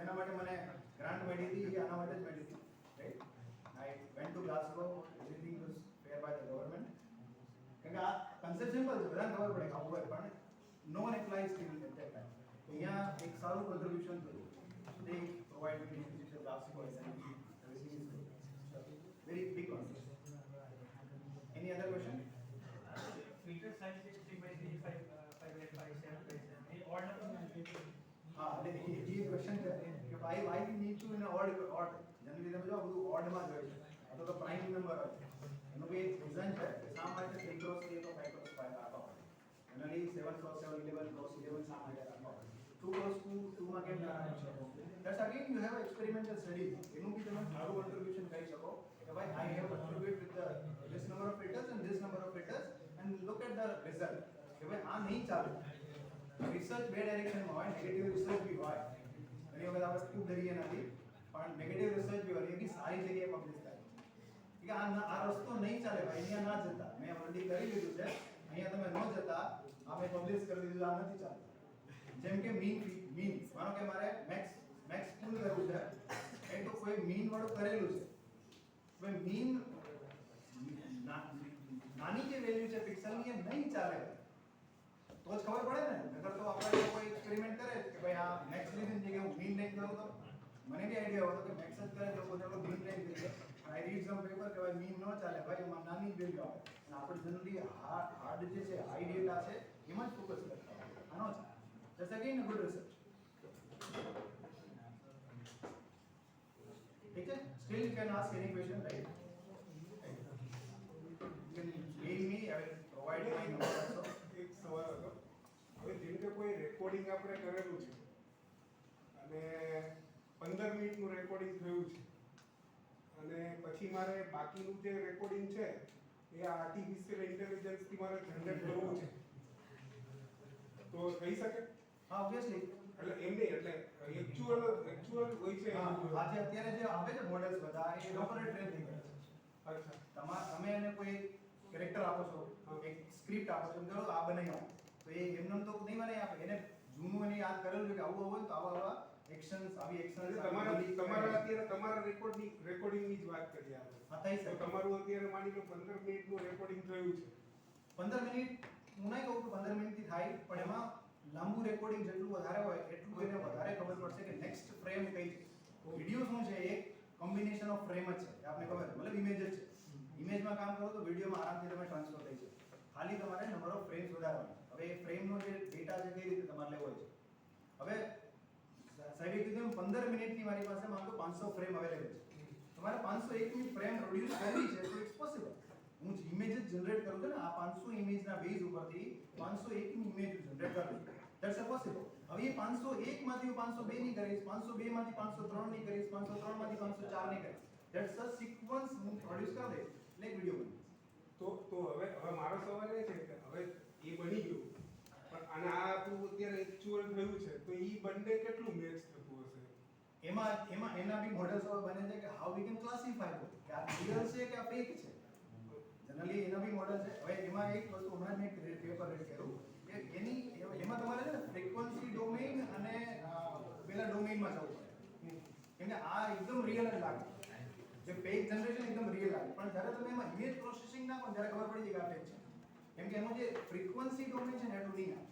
જેના માટે મને ગ્રાન્ટ મળી હતી એ આના માટે જ મળી હતી, right? I went to Glasgow, everything was fair by the government. કેમ કે આ કન્સેપ્ટ સિમ્પલ છે, બધાને ખબર પડે કે આવું હોય, પણ no one apply still at that time. અહીંયા એક સારું કોન્ટ્રીબ્યુશન થયું. They provide me with the Glasgow SNP. Everything is good. Very big contribution. Any other question? filter size is 3 by 3, 5 by 5, 7 by 7. ये odd number में ये question છે કે why we need to in a odd. Generally તમે જો બધું odd માં જ હોય છે, અથવા તો prime number હોય છે. એનું કોઈ reason છે કે શા માટે 3 cross 3 તો 5 cross 5 આપવા પડે. Generally 7 cross 7, 11 cross 11 શા માટે આપવા પડે? 2 cross 2 માં કેમ કરવાનું છે? That's again you have experimental studies. એનું બી તમે સારું contribution કરી શકો કે ભાઈ I have contribute with the this number of filters and this number of filters and look at the result. કે ભાઈ આ નહીં ચાલે. રિસર્ચ બે ડાયરેક્શનમાં હોય, નેગેટિવ રિસર્ચ બી હોય. ઘણી વખત આપણે ખૂબ ડરીએ નથી, પણ નેગેટિવ રિસર્ચ બી હોય, એ બી સારી જગ્યાએ પબ્લિશ થાય કે આ રસ્તો નહીં ચાલે ભાઈ, અહીંયા ના જતા, મેં ઓલરેડી કરી લીધું છે, અહીંયા તમે ન જતા, આપણે પબ્લિશ કરી દીધું, આ નથી ચાલતું. જેમ કે મીન માનો કે મારે મેક્સ ફૂલ કરવું છે, એ તો કોઈ મીન વાળું કરેલું છે. ભાઈ મીન નાની જે વેલ્યુ છે પિક્સલની એ નહીં ચાલે, તો જ ખબર પડે ને. નકર તો આપણે કોઈ એક્સપેરિમેન્ટ કરે કે ભાઈ આ મેક્સ લીધી જગ્યાએ હું મીન લઈને કરું, તો મને બી આઈડિયા હતો કે મેક્સ જ કરે તો પોતે મીન લઈને કરીએ. આઈ રીડ સમ પેપર કે ભાઈ મીન ન ચાલે, ભાઈ એમાં નાની વેલ્યુ આવે. અને આપણે જનરલી હાર્ડ જે છે હાઈ ડેટા છે એમાં જ ફોકસ કરતા હોય. આનો છે just again a good research. ठीक है, still you can ask any question, right? You can mail me, I will provide my number also. એક સવાલ હતો. હવે જેમ કે કોઈ રેકોર્ડિંગ આપણે કરેલું છે અને 15 મિનિટનું રેકોર્ડિંગ થયું છે અને પછી મારે બાકીનું જે રેકોર્ડિંગ છે એ આર્ટિફિશિયલ ઇન્ટેલિજન્સથી મારે જનરેટ કરવું છે, તો થઈ શકે? હા, obviously. એટલે એમ નહીં, એટલે એક્ચ્યુઅલ હોય છે. હા, આજે અત્યારે જે આવે છે મોડેલ્સ બધા એ લોકોને ટ્રેન થઈ ગયા છે. અચ્છા, તમે એને કોઈ કેરેક્ટર આપો છો, એક સ્ક્રિપ્ટ આપો છો, ચલો આ બનાવી આપો, તો એ એમને તો નહીં બનાવી આપે. એને જૂનું એને યાદ કરેલું છે કે આવું હોય તો આવા એક્શન્સ, આવી એક્શન્સ. તમારા અત્યારે તમારા રેકોર્ડિંગની જ વાત કરીએ આપણે. હા, થઈ તો શકે. તમારું અત્યારે માની લો 15 મિનિટનું રેકોર્ડિંગ થયું છે. 15 મિનિટ હું નહીં કહું કે 15 મિનિટથી થાય, પણ એમાં લાંબુ રેકોર્ડિંગ જેટલું વધારે હોય એટલું એને વધારે ખબર પડશે કે નેક્સ્ટ ફ્રેમ કઈ છે. વિડિયો શું છે, એક કોમ્બિનેશન ઓફ ફ્રેમ જ છે, આપને ખબર છે, મતલબ ઇમેજ જ છે. ઇમેજમાં કામ કરો તો વિડિયોમાં આરામથી તમે ટ્રાન્સફર થઈ જાય. ખાલી તમારે નંબર ઓફ ફ્રેમ્સ વધારવાના. હવે એ ફ્રેમનો જે ડેટા છે કઈ રીતે તમારે લેવો છે. હવે સાહેબે કીધું 15 મિનિટની મારી પાસે માત્ર 500 ફ્રેમ અવેલેબલ છે. તમારે 501મી ફ્રેમ પ્રોડ્યુસ કરવી છે તો ઇટ્સ પોસિબલ. હું ઇમેજ જ જનરેટ કરું છું ને, આ 500 ઇમેજના બેઝ ઉપરથી 501મી ઇમેજ જનરેટ કરું છું. That's a possible. હવે એ 501 માંથી હું 502 ની કરીશ, 502 માંથી 503 ની કરીશ, 503 માંથી 504 ની કરીશ. ધેટ્સ અ સિક્વન્સ હું પ્રોડ્યુસ કરી દઈશ એટલે એક વિડિયો બની. તો હવે મારો સવાલ એ છે કે હવે એ બની ગયું, પણ આને આ આપણું અત્યારે એક્ચ્યુઅલ થયું છે, તો ઈ બંને કેટલું મેચ થતું હશે? એમાં એના બી મોડલ્સ બને છે કે હાઉ વી કેન ક્લાસિફાય કે આ રિયલ છે કે આ ફેક છે. જનરલી એના બી મોડલ છે. હવે એમાં એક વસ્તુ હમણાં મેં પેપર રેડ કર્યું કે એમાં તમારે છે ને ફ્રીક્વન્સી ડોમેઇન અને પેલા ડોમેઇનમાં જવું પડે. કેમ કે આ એકદમ રિયલ જ લાગે, જે ફેક જનરેશન એકદમ રિયલ લાગે, પણ જ્યારે તમે એમાં ઇમેજ પ્રોસેસિંગ નાખો ત્યારે ખબર પડી જાય કે આ ફેક છે. કેમ કે એનું જે ફ્રીક્વન્સી ડોમેઇન છે ને એટલું નહીં આવે,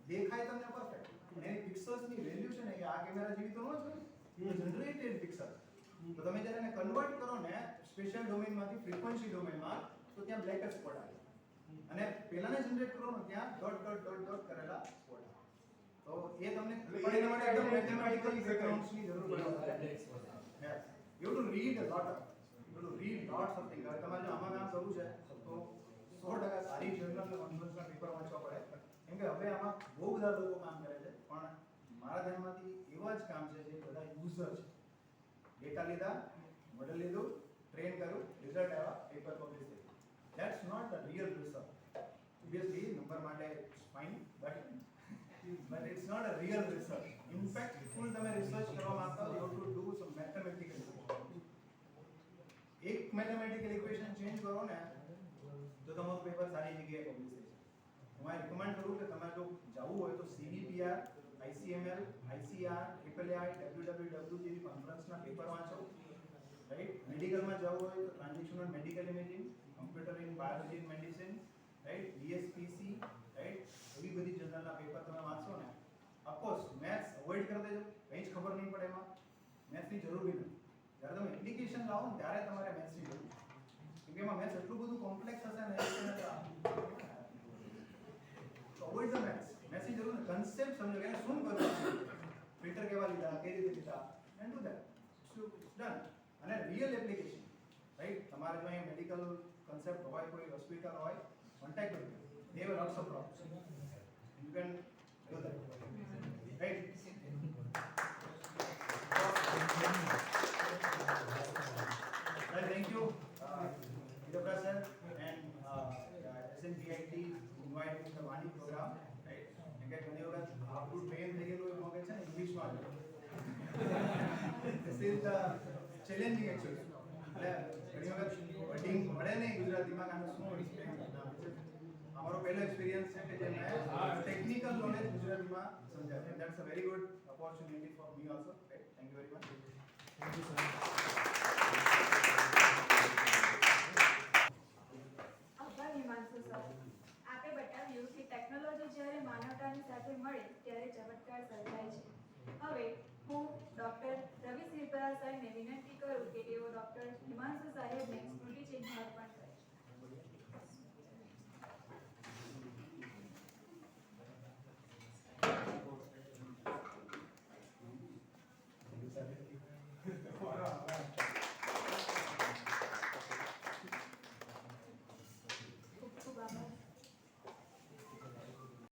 દેખાય તમને પરફેક્ટ, પણ એની પિક્સલ્સની વેલ્યુ છે ને એ આ કેમેરા જેવી તો ન જ હોય, જનરેટેડ પિક્સલ. તો તમે જ્યારે એને કન્વર્ટ કરો ને સ્પેશિયલ ડોમેઇનમાંથી ફ્રીક્વન્સી ડોમેઇનમાં, તો ત્યાં બ્લેક જ સ્પોટ આવે, અને પહેલાને જનરેટ કરો ને ત્યાં ડોટ કરેલા સ્પોટ આવે. તો એ તમને પણ એના માટે એકદમ મેથેમેટિકલ બેકગ્રાઉન્ડ્સની જરૂર પડે. You to read a lot of thing. હવે તમારે જો આમાં કામ કરવું છે તો 100% સારી જર્નલ અને કોન્ફરન્સના પેપર વાંચવા પડે. કેમ કે હવે આમાં બહુ બધા લોકો કામ કરે છે, પણ મારા ધ્યાનમાંથી એવા જ કામ છે જે બધા યુઝર છે. ડેટા લીધા, મોડેલ લીધું, ટ્રેન કર્યું, રિઝલ્ટ આવ્યા, પેપર પબ્લિશ થયું. That's not the real result. Obviously, number માટે fine, but it's not a real research. In fact, full તમે research કરવા માંગતા હો, you have to do some mathematical equation. એક mathematical equation change કરો ને તો તમારું પેપર સારી જગ્યાએ પબ્લિશ થઈ જાય. હું આ recommend કરું કે તમારે જો જવું હોય તો CVPR, ICML, ICR જેવી કોન્ફરન્સના પેપર વાંચો, રાઈટ? મેડિકલમાં જવું હોય તો transactional medical imaging, computer in biology and medicine, right? BSPC, right? એવી બધી જર્નલના પેપર તમે વાંચો ને, ઓફકોર્સ મેથ્સ અવોઇડ કરી દેજો, કંઈ જ ખબર નહીં પડે એમાં, મેથ્સની જરૂર બી નથી. જ્યારે તમે એપ્લિકેશન લાવો ને ત્યારે તમારે મેથ્સની જરૂર છે. કેમ કે એમાં મેથ્સ એટલું બધું કોમ્પ્લેક્સ હશે ને તો અવોઇડ ધ મેથ્સ. મેથ્સની જરૂર નથી, કન્સેપ્ટ સમજો કે શું કરવું છે, ફિલ્ટર કેવા લીધા, કઈ રીતે લીધા, એન્ડ ડુ ધેટ, ડન. અને રિયલ એપ્લિકેશન, રાઈટ? તમારે જો અહીંયા મેડિકલ કન્સેપ્ટ હોય, કોઈ હોસ્પિટલ હોય, contact with them, they have lots of problems, you can do that, right? Well, thank you, Vidya sir, and SNBIT invite Mr. Vani program, right? And get ઘણી વખત આપણું train થઈ ગયેલું એ મગજ છે ને ઇંગ્લિશમાં જ. This is challenging actually. એટલે ઘણી વખત વર્ડિંગ મળે નહીં ગુજરાતીમાં કે આને શું explain કરતા. અમારો પહેલો એક્સપિરિયન્સ છે કે જે મેં ટેકનિકલ નોલેજ ગુજરાતીમાં સમજાવ્યું. That's a very good opportunity for me also. Right? Thank you very much. Thank you sir. આભાર હિમાંશુ સર. આપે બતાવ્યું કે ટેકનોલોજી જ્યારે માનવતાની સાથે મળે ત્યારે ચમત્કાર સર્જાય છે. હવે હું ડોક્ટર રવિ સિરપરા સાહેબને વિનંતી કરું કે તેઓ ડોક્ટર હિમાંશુ સાહેબને સ્મૃતિ ચિહ્ન અર્પણ કરે.